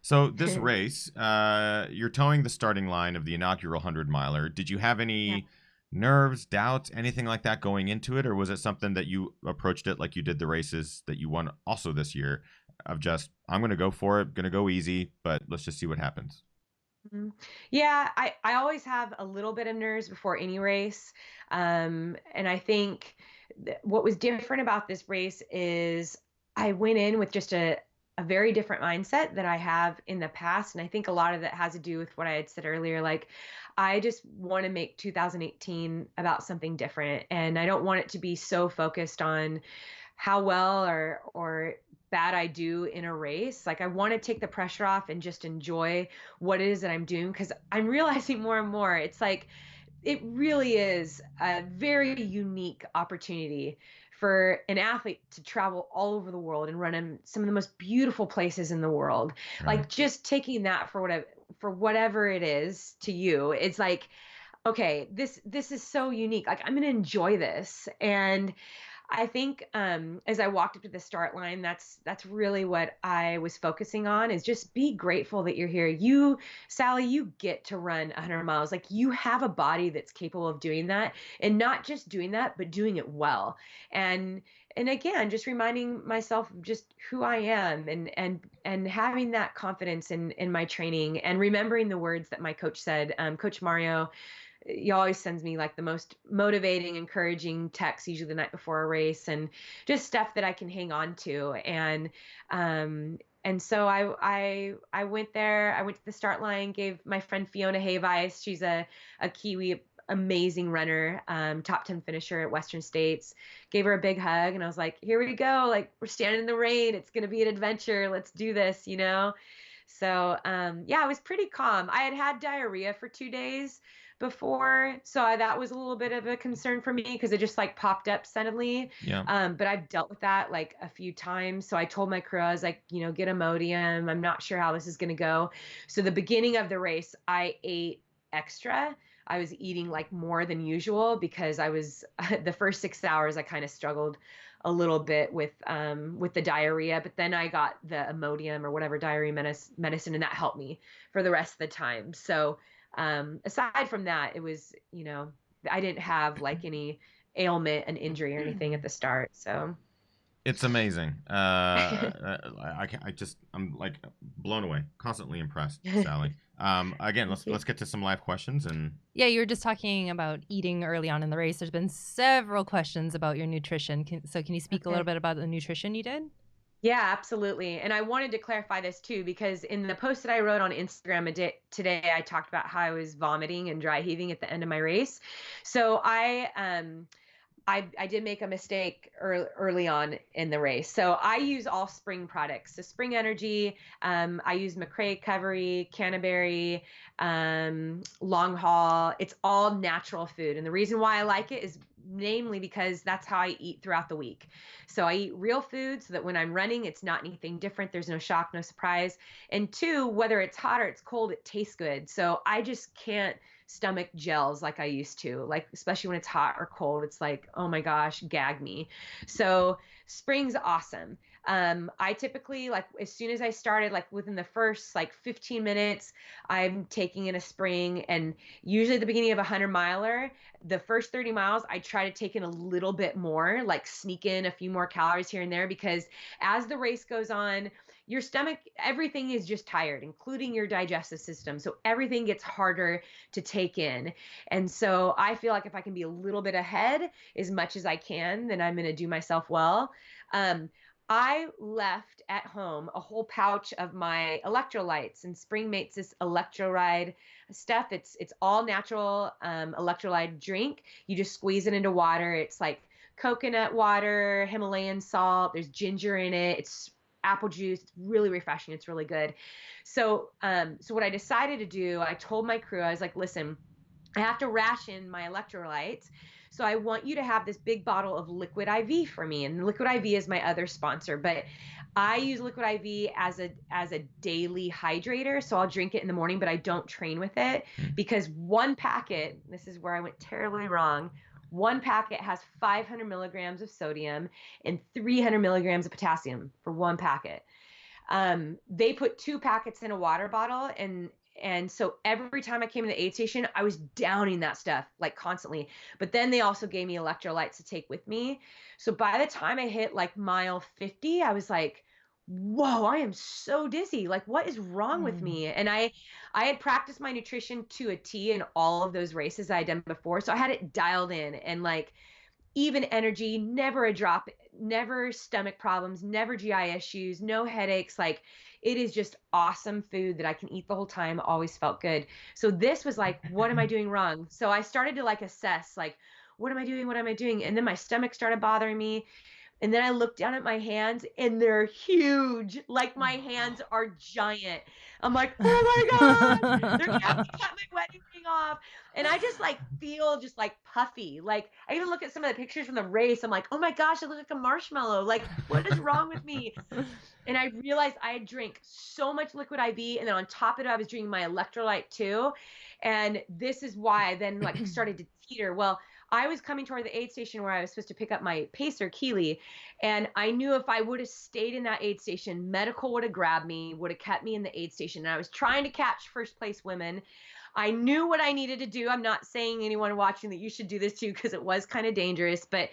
So this race, you're towing the starting line of the inaugural 100-miler. Did you have any nerves, doubts, anything like that going into it, or was it something that you approached it like you did the races that you won also this year, of just, I'm going to go for it, going to go easy, but let's just see what happens? Yeah, I always have a little bit of nerves before any race. And I think what was different about this race is I went in with just a very different mindset that I have in the past. And I think a lot of that has to do with what I had said earlier. Like, I just want to make 2018 about something different. And I don't want it to be so focused on how well or bad I do in a race. Like, I want to take the pressure off and just enjoy what it is that I'm doing, because I'm realizing more and more it's like it really is a very unique opportunity for an athlete to travel all over the world and run in some of the most beautiful places in the world. Right. Like, just taking that for whatever it is to you, it's like, okay, this is so unique. Like, I'm going to enjoy this. And I think as I walked up to the start line, that's really what I was focusing on, is just be grateful that you're here. You, Sally, you get to run 100 miles. Like, you have a body that's capable of doing that, and not just doing that, but doing it well. And again, just reminding myself of just who I am, and having that confidence in my training, and remembering the words that my coach said. Coach Mario, he always sends me like the most motivating, encouraging texts, usually the night before a race, and just stuff that I can hang on to. And so I went there. I went to the start line, gave my friend Fiona Hayvice, she's a Kiwi, amazing runner, top 10 finisher at Western States, gave her a big hug, and I was like, here we go. Like, we're standing in the rain. It's going to be an adventure. Let's do this, So, yeah, I was pretty calm. I had diarrhea for 2 days before, so that was a little bit of a concern for me, because it just like popped up suddenly. Yeah. But I've dealt with that like a few times. So I told my crew, I was like, get Imodium. I'm not sure how this is going to go. So the beginning of the race, I ate extra. I was eating like more than usual, because I was the first 6 hours I kind of struggled a little bit with the diarrhea, but then I got the Imodium or whatever diarrhea medicine, and that helped me for the rest of the time. So aside from that, it was, I didn't have like any ailment, an injury, or anything at the start. So it's amazing. I'm like blown away, constantly impressed, Sally. Again, let's get to some live questions. And yeah, you were just talking about eating early on in the race. There's been several questions about your nutrition. Can you speak a little bit about the nutrition you did? Yeah, absolutely. And I wanted to clarify this too, because in the post that I wrote on Instagram today, I talked about how I was vomiting and dry heaving at the end of my race. So I did make a mistake early on in the race. So I use all spring products. So Spring Energy, I use McRae Recovery, Canterbury, Long Haul. It's all natural food. And the reason why I like it is namely because that's how I eat throughout the week. So I eat real food so that when I'm running, it's not anything different. There's no shock, no surprise. And two, whether it's hot or it's cold, it tastes good. So I just can't stomach gels like I used to, like, especially when it's hot or cold. It's like, oh my gosh, gag me. So spring's awesome. I typically, like, as soon as I started, like within the first like 15 minutes, I'm taking in a spring. And usually at the beginning of a 100-miler, the first 30 miles, I try to take in a little bit more, like sneak in a few more calories here and there, because as the race goes on, your stomach, everything is just tired, including your digestive system. So everything gets harder to take in. And so I feel like if I can be a little bit ahead as much as I can, then I'm going to do myself well. I left at home a whole pouch of my electrolytes, and Spring makes this electrolyte stuff. It's all natural electrolyte drink. You just squeeze it into water. It's like coconut water, Himalayan salt. There's ginger in it. It's apple juice. It's really refreshing. It's really good. So, so what I decided to do, I told my crew, I was like, listen, I have to ration my electrolytes. So I want you to have this big bottle of Liquid IV for me. And Liquid IV is my other sponsor, but I use Liquid IV as a daily hydrator. So I'll drink it in the morning, but I don't train with it, because one packet, this is where I went terribly wrong. One packet has 500 milligrams of sodium and 300 milligrams of potassium for one packet. They put 2 packets in a water bottle, and so every time I came to the aid station, I was downing that stuff like constantly. But then they also gave me electrolytes to take with me. So by the time I hit like mile 50, I was like, whoa, I am so dizzy. Like, what is wrong with me? And I had practiced my nutrition to a T in all of those races I had done before. So I had it dialed in, and like, even energy, never a drop, never stomach problems, never GI issues, no headaches. Like, it is just awesome food that I can eat the whole time. Always felt good. So this was like, what am I doing wrong? So I started to like assess, like, what am I doing? What am I doing? And then my stomach started bothering me. And then I looked down at my hands, and they're huge. Like, my hands are giant. I'm like, oh my God, they're going to have to cut my wedding ring off. And I just like feel just like puffy. Like, I even look at some of the pictures from the race. I'm like, oh my gosh, I look like a marshmallow. Like, what is wrong with me? And I realized I had drank so much Liquid IV. And then on top of it, I was drinking my electrolyte too. And this is why I then like started to teeter. Well, I was coming toward the aid station where I was supposed to pick up my pacer, Keely. And I knew if I would have stayed in that aid station, medical would have grabbed me, would have kept me in the aid station. And I was trying to catch first place women. I knew what I needed to do. I'm not saying anyone watching that you should do this too, because it was kind of dangerous, but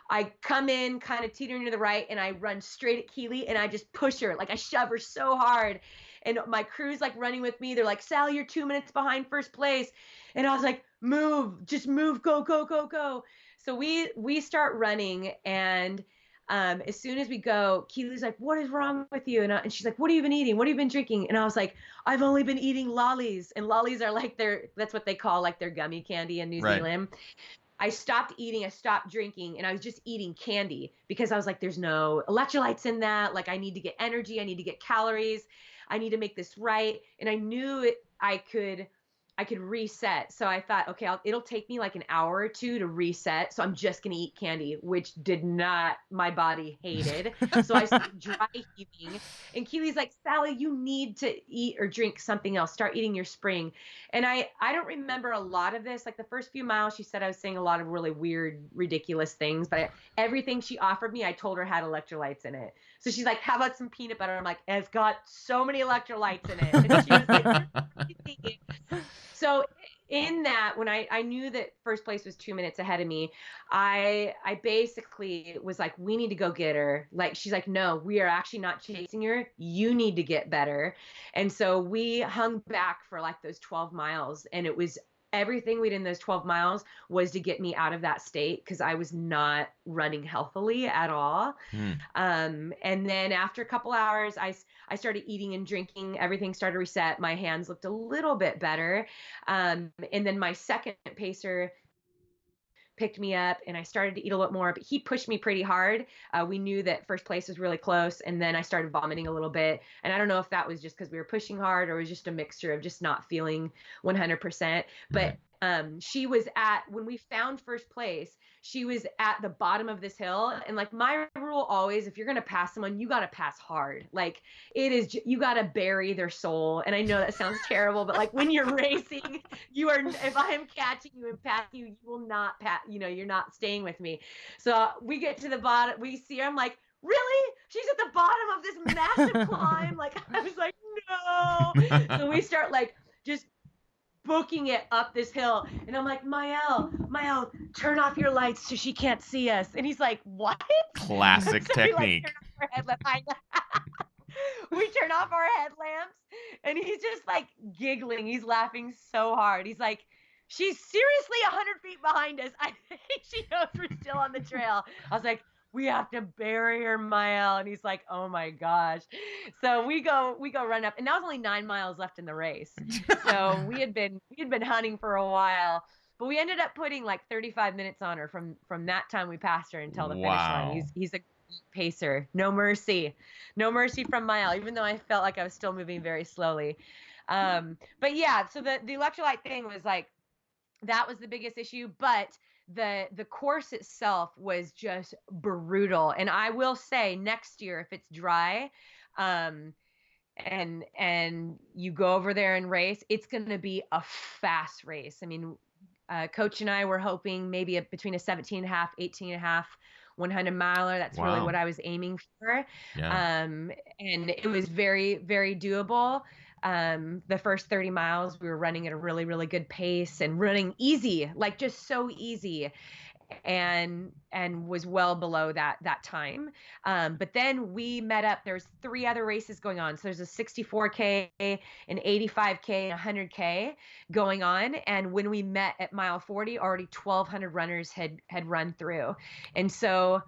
I come in kind of teetering to the right, and I run straight at Keely, and I just push her. Like, I shove her so hard. And my crew's like running with me. They're like, Sally, you're 2 minutes behind first place. And I was like, move, just move, go, go, go, go. So we start running, and as soon as we go, Keely's like, what is wrong with you? And she's like, what have you been eating? What have you been drinking? And I was like, I've only been eating lollies. And lollies are like that's what they call like their gummy candy in New Zealand. I stopped eating, I stopped drinking, and I was just eating candy, because I was like, there's no electrolytes in that. Like, I need to get energy. I need to get calories. I need to make this right. And I knew I could reset. So I thought, okay, it'll take me like an hour or two to reset. So I'm just going to eat candy, which my body hated. So I started dry heaving. And Keely's like, Sally, you need to eat or drink something else. Start eating your spring. And I don't remember a lot of this. Like, the first few miles, she said I was saying a lot of really weird, ridiculous things. But everything she offered me, I told her had electrolytes in it. So she's like, how about some peanut butter? I'm like, it's got so many electrolytes in it. And she was like, so in that, when I knew that first place was 2 minutes ahead of me, I basically was like, we need to go get her. Like, she's like, no, we are actually not chasing her. You need to get better. And so we hung back for like those 12 miles. And it was everything we did in those 12 miles was to get me out of that state, because I was not running healthily at all. And then after a couple hours, I started eating and drinking. Everything started to reset. My hands looked a little bit better. And then my second pacer picked me up, and I started to eat a lot more, but he pushed me pretty hard. We knew that first place was really close, and then I started vomiting a little bit. And I don't know if that was just because we were pushing hard, or it was just a mixture of just not feeling 100%. But She was at, when we found first place, she was at the bottom of this hill. And like my rule always, if you're going to pass someone, you got to pass hard. Like it is, you got to bury their soul. And I know that sounds terrible, but like when you're racing, you are, if I am catching you and passing you, you will not pass, you know, you're not staying with me. So we get to the bottom, we see her, I'm like, really? She's at the bottom of this massive climb. Like I was like, no. So we start like just booking it up this hill, and I'm like, Mael, turn off your lights so she can't see us. And he's like, what? Classic so technique. We turn off our headlamps, and he's just like giggling. He's laughing so hard. He's like, she's seriously 100 feet behind us. I think she knows we're still on the trail. I was like, we have to bury her, Mael. And he's like, oh my gosh. So we go run up, and that was only 9 miles left in the race. So we had been hunting for a while, but we ended up putting like 35 minutes on her from that time we passed her until the finish line. He's a pacer. No mercy from Mael, even though I felt like I was still moving very slowly. But yeah, so the electrolyte thing was like, that was the biggest issue, but the course itself was just brutal. And I will say, next year, if it's dry, and you go over there and race, it's going to be a fast race. I mean, Coach and I were hoping maybe between a 17 and a half, 18 and a half, 100 miler. That's really what I was aiming for. Yeah. And it was very, very doable. The first 30 miles, we were running at a really, really good pace and running easy, like just so easy, and was well below that time. But then we met up. There's 3 other races going on. So there's a 64K, an 85K, and 100K going on. And when we met at mile 40, already 1,200 runners had run through. And so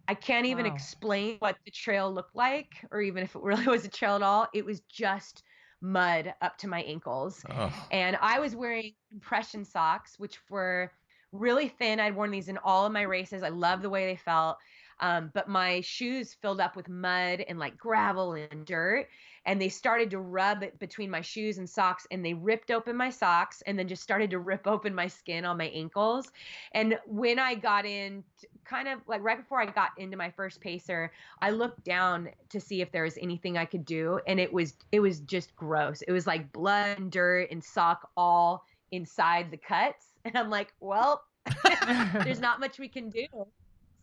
I can't even explain what the trail looked like, or even if it really was a trail at all. It was just mud up to my ankles. And I was wearing compression socks, which were really thin. I'd worn these in all of my races. I love the way they felt. But my shoes filled up with mud and like gravel and dirt, and they started to rub it between my shoes and socks, and they ripped open my socks and then just started to rip open my skin on my ankles. And when I got in, kind of like right before I got into my first pacer, I looked down to see if there was anything I could do, and it was just gross. It was like blood and dirt and sock all inside the cuts. And I'm like, well, there's not much we can do.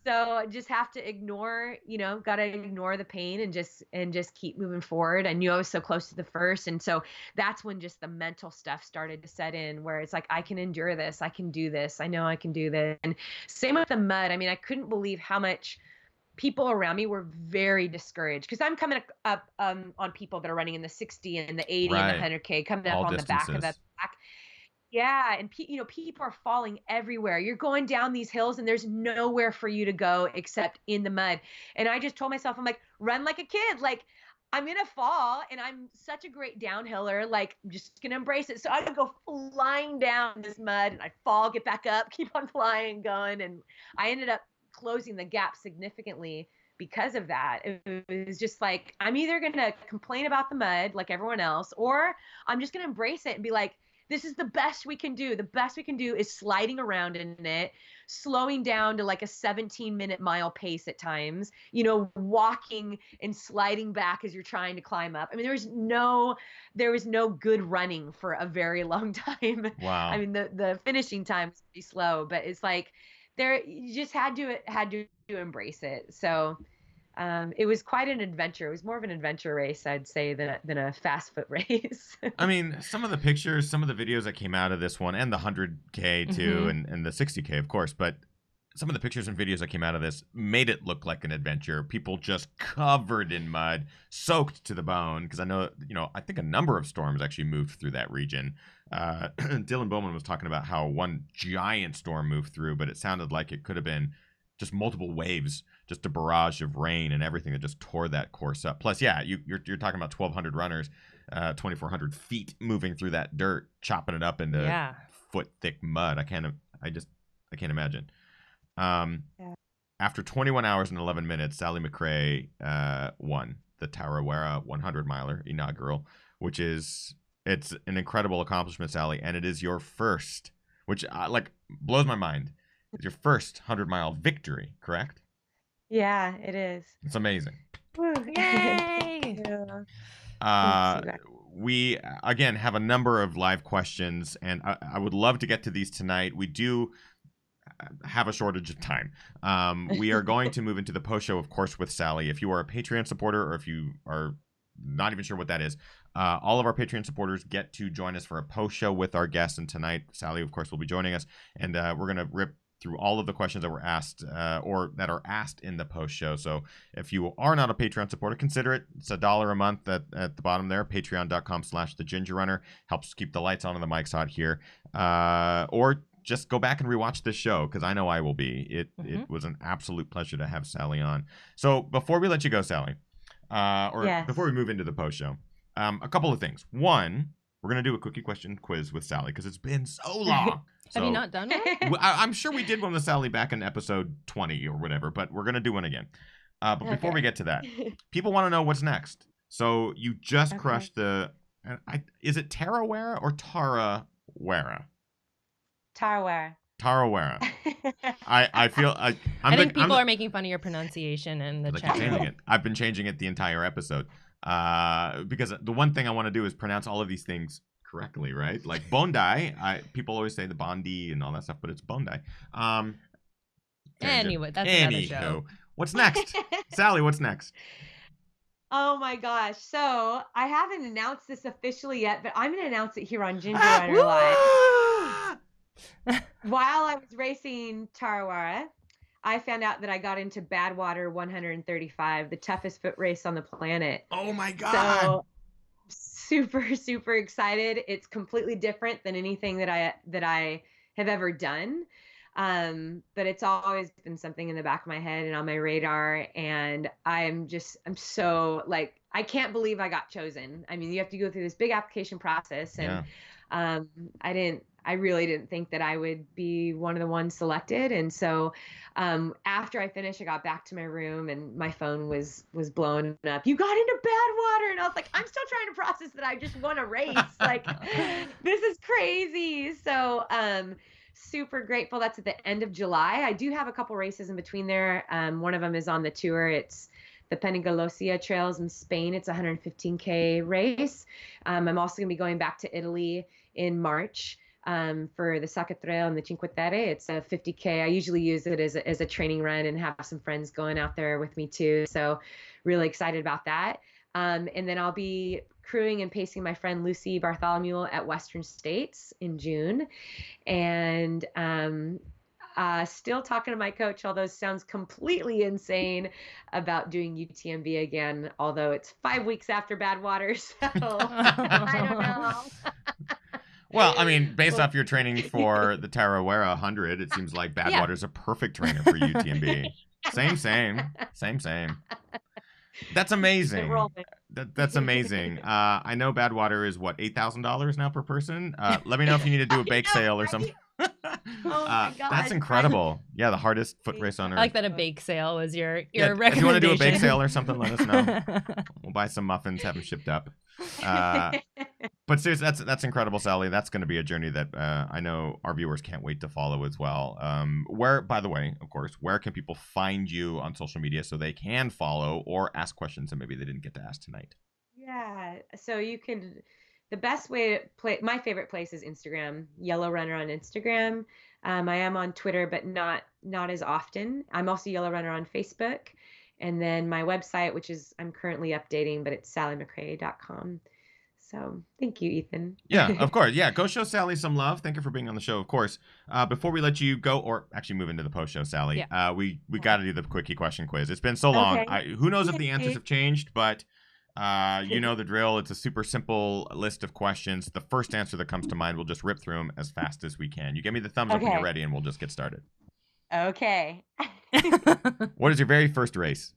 So I just have to ignore, got to ignore the pain and just keep moving forward. I knew I was so close to the first. And so that's when just the mental stuff started to set in, where it's like, I can endure this. I can do this. I know I can do this. And same with the mud. I mean, I couldn't believe how much people around me were very discouraged, because I'm coming up on people that are running in the 60 and the 80 and the 100K, coming up on the back of that back. Yeah. And people are falling everywhere. You're going down these hills and there's nowhere for you to go except in the mud. And I just told myself, I'm like, run like a kid. Like, I'm going to fall, and I'm such a great downhiller. Like, I'm just going to embrace it. So I would go flying down this mud, and I'd fall, get back up, keep on flying, going. And I ended up closing the gap significantly because of that. It was just like, I'm either going to complain about the mud like everyone else, or I'm just going to embrace it and be like, this is the best we can do. The best we can do is sliding around in it, slowing down to like a 17-minute mile pace at times, walking and sliding back as you're trying to climb up. I mean, there was no good running for a very long time. Wow. I mean, the finishing time was pretty slow, but it's like you just had to embrace it. So it was quite an adventure. It was more of an adventure race, I'd say, than a fast foot race. I mean, some of the pictures, some of the videos that came out of this one, and the 100K too, and the 60K, of course, but some of the pictures and videos that came out of this made it look like an adventure. People just covered in mud, soaked to the bone, because I know, I think a number of storms actually moved through that region. Dylan Bowman was talking about how one giant storm moved through, but it sounded like it could have been just multiple waves, just a barrage of rain and everything that just tore that course up. Plus, yeah, you're talking about 1,200 runners, 2,400 feet moving through that dirt, chopping it up into foot thick mud. I can't imagine. After 21 hours and 11 minutes, Sally McRae won the Tarawera 100 miler inaugural, it's an incredible accomplishment, Sally, and it is your first which blows my mind. It's your first 100-mile victory, correct? Yeah, it is. It's amazing. Yay! We again have a number of live questions, and I would love to get to these tonight. We do have a shortage of time. We are going to move into the post show, of course, with Sally. If you are a Patreon supporter, or if you are not even sure what that is, all of our Patreon supporters get to join us for a post show with our guests. And tonight, Sally, of course, will be joining us, and we're going to rip through all of the questions that were asked or that are asked in the post show. So if you are not a Patreon supporter, consider it. It's $1 a month at the bottom there. Patreon.com/thegingerrunner helps keep the lights on and the mics hot here. Or just go back and rewatch this show, because I know I will be. It was an absolute pleasure to have Sally on. So before we let you go, Sally, before we move into the post show, a couple of things. One, we're going to do a quickie question quiz with Sally, because it's been so long. So, have you not done one? I'm sure we did one with Sally back in episode 20 or whatever, but we're going to do one again. But before we get to that, people want to know what's next. So you just crushed is it Tarawera or Tarawera? Tarawera. Tarawera. I feel I think people are making fun of your pronunciation in the chat. Changing it. I've been changing it the entire episode because the one thing I want to do is pronounce all of these things correctly, right? Like Bondi, people always say the Bondi and all that stuff, but it's Bondi. Anyway, that's another show. What's next? Sally, what's next? Oh my gosh. So I haven't announced this officially yet, but I'm going to announce it here on Ginger Runner Live. While I was racing Tarawera, I found out that I got into Badwater 135, the toughest foot race on the planet. Oh my God. So super, super excited. It's completely different than anything that I have ever done. But it's always been something in the back of my head and on my radar. And I'm so I can't believe I got chosen. I mean, you have to go through this big application process, and I really didn't think that I would be one of the ones selected. And so after I finished, I got back to my room and my phone was blowing up. You got into Badwater. And I was like, I'm still trying to process that I just won a race. This is crazy. So super grateful. That's at the end of July. I do have a couple races in between there. One of them is on the tour. It's the Penigolosia Trails in Spain. It's a 115K race. I'm also going to be going back to Italy in March for the Sacca Trail and the Cinque Terre. It's a 50K. I usually use it as a training run and have some friends going out there with me too. So really excited about that. And then I'll be crewing and pacing my friend Lucy Bartholomew at Western States in June. And still talking to my coach, although it sounds completely insane, about doing UTMB again, although it's 5 weeks after Badwater. So I don't know. Well, I mean, based off your training for the Tarawera 100, it seems like Badwater's a perfect trainer for UTMB. Same. That's amazing. That's amazing. I know Badwater is what, $8,000 now per person. Let me know if you need to do a bake sale or something. Oh my God. That's incredible. Yeah, the hardest foot race on earth. I like that a bake sale was your recommendation. If you want to do a bake sale or something, let us know. We'll buy some muffins, have them shipped up. But seriously, that's incredible, Sally. That's going to be a journey that I know our viewers can't wait to follow as well. By the way, of course, where can people find you on social media so they can follow or ask questions that maybe they didn't get to ask tonight? Yeah, so you can. The best way to play, my favorite place is Instagram, Yellow Runner on Instagram. I am on Twitter, but not as often. I'm also Yellow Runner on Facebook. And then my website, which is I'm currently updating, but it's sallymcrae.com. So thank you, Ethan. Yeah, of course. Yeah, go show Sally some love. Thank you for being on the show, of course. Before we let you go, or actually move into the post show, Sally, we got to do the quickie question quiz. It's been so long. Okay. Who knows if the answers have changed, but you know the drill. It's a super simple list of questions. The first answer that comes to mind, we'll just rip through them as fast as we can. You give me the thumbs up when you're ready, and we'll just get started. Okay. What is your very first race?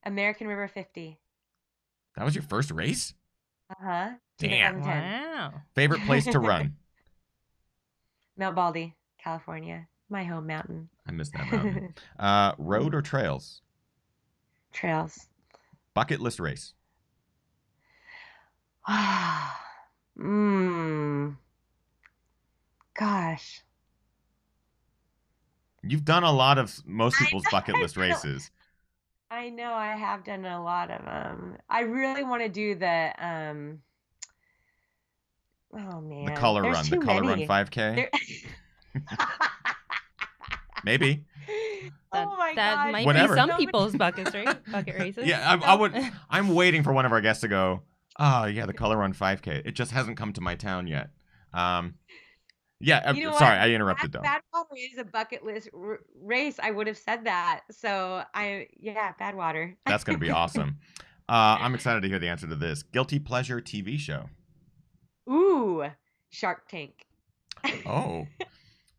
American River 50. That was your first race? Uh-huh. Damn. 2010. Wow. Favorite place to run? Mount Baldy, California. My home mountain. I missed that mountain. Road or trails? Trails. Bucket list race? Gosh. You've done a lot of most people's bucket list races. I know I have done a lot of I really want to do the oh man. The color There's run, too the color many. run 5K. Maybe. Oh my that God. might Whatever. be some So people's bucket races. Yeah, I would. I'm waiting for one of our guests to go. Oh yeah, the color run 5K. It just hasn't come to my town yet. Yeah. You know Sorry, what? I interrupted though. Badwater is a bucket list race. I would have said that. So Badwater. That's gonna be awesome. I'm excited to hear the answer to this. Guilty pleasure TV show. Ooh, Shark Tank. Oh. I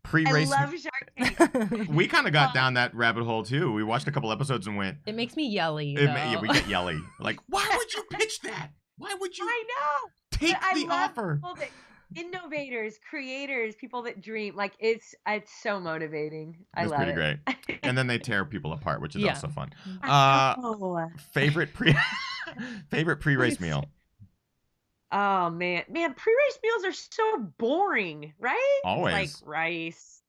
Pre-race. love Shark Tank. We kind of got down that rabbit hole too. We watched a couple episodes and went. It makes me yelly. Yeah, we get yelly. Like, why would you pitch that? Why would you? I know. Take But the I love offer. people that, innovators, creators, people that dream. Like it's so motivating. I It's love pretty it. great. And then they tear people apart, which is Yeah. also fun. Oh. Favorite pre-race meal. Oh man, pre-race meals are so boring, right? Always. It's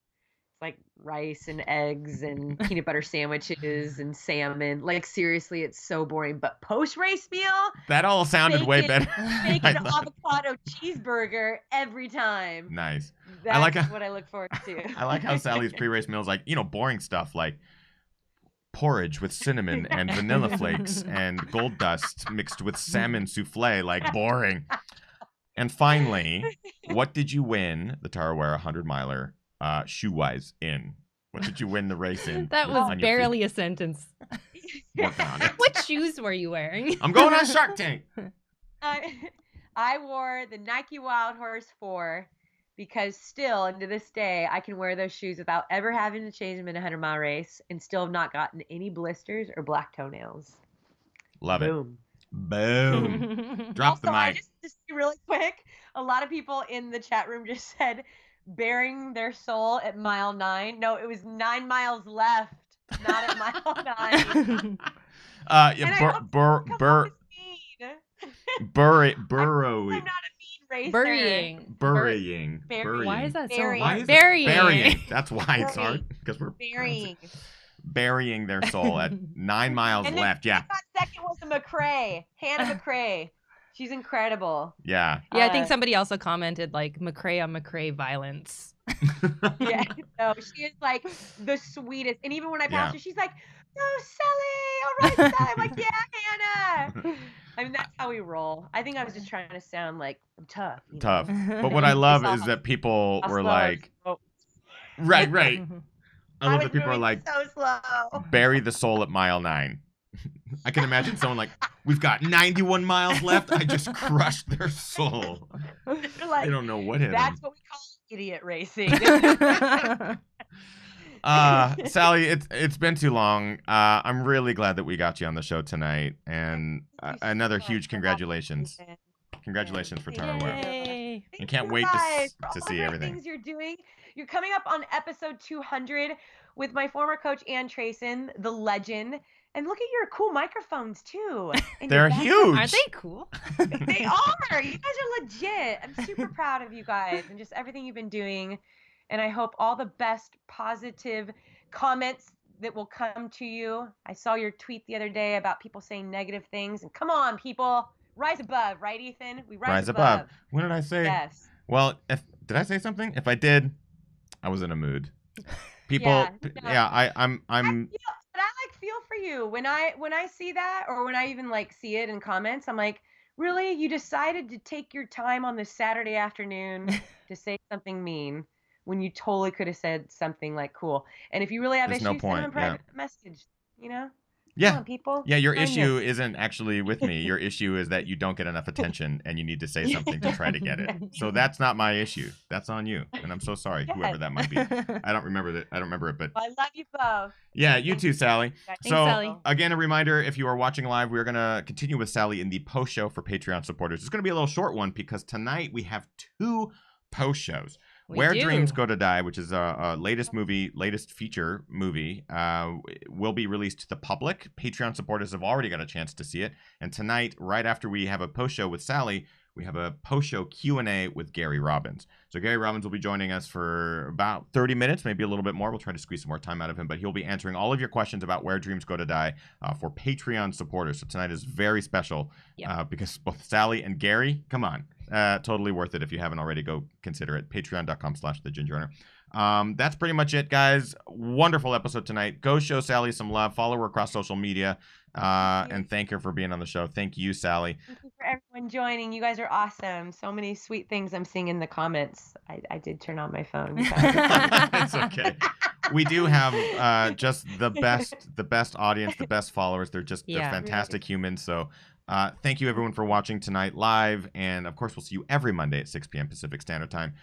like rice and eggs and peanut butter sandwiches and salmon. Like seriously, it's so boring. But post-race meal, That all sounded way Bacon. better. bacon I thought. avocado cheeseburger every time. Nice. That's like how- what I look forward to. I like how Sally's pre-race meals like, boring stuff like porridge with cinnamon and vanilla flakes and gold dust mixed with salmon souffle, like boring. And finally, what did you win the Tarawera 100 miler shoe-wise in? What did you win the race in? That on was your feet? barely a sentence. Working on it. What shoes were you wearing? I'm going on Shark Tank. I wore the Nike Wild Horse 4 because still, and to this day, I can wear those shoes without ever having to change them in a 100-mile race and still have not gotten any blisters or black toenails. Love it. Boom. Boom. Drop the Also, I mic. just really quick, a lot of people in the chat room just said bearing their soul at mile 9. No, it was 9 miles left, not at mile 9. Burrowing. I'm not a mean racer. Burying. Why is that so Burying. hard? Why is it- Burying. Burying. That's why it's Burying. hard. Because we're Burying. their soul at 9 miles And then left. Yeah. second was the McRae. Hannah McRae. She's incredible. Yeah. Yeah, I think somebody also commented like McRae on McRae violence. Yeah, no, she is like the sweetest. And even when I pass her, she's like, "No, Sally, all right, Sally." I'm like, "Yeah, Hannah." I mean, that's how we roll. I think I was just trying to sound like I'm tough. you know? Tough. But what I love saw is that people How were slow I like, was. right. I love was that people are moving like, so slow. bury the soul at mile 9. I can imagine someone like, we've got 91 miles left. I just crushed their soul. They're like, I don't know what hit that's them. what we call idiot racing. Sally, it's been too long. I'm really glad that we got you on the show tonight, and Thank you so another much huge for having congratulations. me. Congratulations for Thank Tarawera. Yay. I Thank can't you wait guys for to all the see great everything. things you're doing. You're coming up on episode 200 with my former coach Ann Trayson, the legend. And look at your cool microphones too. And They're your background. huge. Aren't they cool? They are. You guys are legit. I'm super proud of you guys and just everything you've been doing. And I hope all the best positive comments that will come to you. I saw your tweet the other day about people saying negative things. And come on, people. Rise above, right, Ethan? We rise above. What did I say? Yes. Well, did I say something? If I did, I was in a mood. People, Yeah, no. I'm. But I like feel for you when I see that, or when I even like see it in comments. I'm like, really? You decided to take your time on this Saturday afternoon to say something mean when you totally could have said something like cool. And if you really have There's issues, no point, send them a private message. You know? Yeah. Come on, people. Yeah, your Kindness. issue isn't actually with me. Your issue is that you don't get enough attention and you need to say something to try to get it. So that's not my issue. That's on you. And I'm so sorry, whoever that might be. I don't remember it, but Well, I love you both. yeah, you too, Sally. Thanks, So Sally. again, a reminder, if you are watching live, we're going to continue with Sally in the post show for Patreon supporters. It's going to be a little short one because tonight we have 2 post shows. Where Dreams Go to Die, which is a latest feature movie, will be released to the public. Patreon supporters have already got a chance to see it. And tonight, right after we have a post show with Sally, we have a post-show Q&A with Gary Robbins. So Gary Robbins will be joining us for about 30 minutes, maybe a little bit more. We'll try to squeeze some more time out of him, but he'll be answering all of your questions about Where Dreams Go to Die for Patreon supporters. So tonight is very special because both Sally and Gary, come on, totally worth it. If you haven't already, go consider it. Patreon.com/thegingerrunner. That's pretty much it, guys. Wonderful episode tonight. Go show Sally some love. Follow her across social media. And thank her for being on the show. Thank you, Sally. Thank you for everyone joining. You guys are awesome. So many sweet things I'm seeing in the comments. I did turn on my phone. It's okay. We do have just the best audience, the best followers. They're fantastic humans. So thank you everyone for watching tonight live. And of course, we'll see you every Monday at 6 p.m. Pacific Standard Time.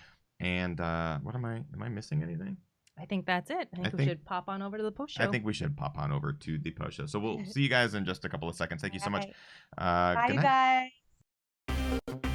And what am I missing anything? I think that's it. I think we should pop on over to the post show. I think we should pop on over to the post show. So we'll see you guys in just a couple of seconds. Thank you so much. Bye, good night. guys.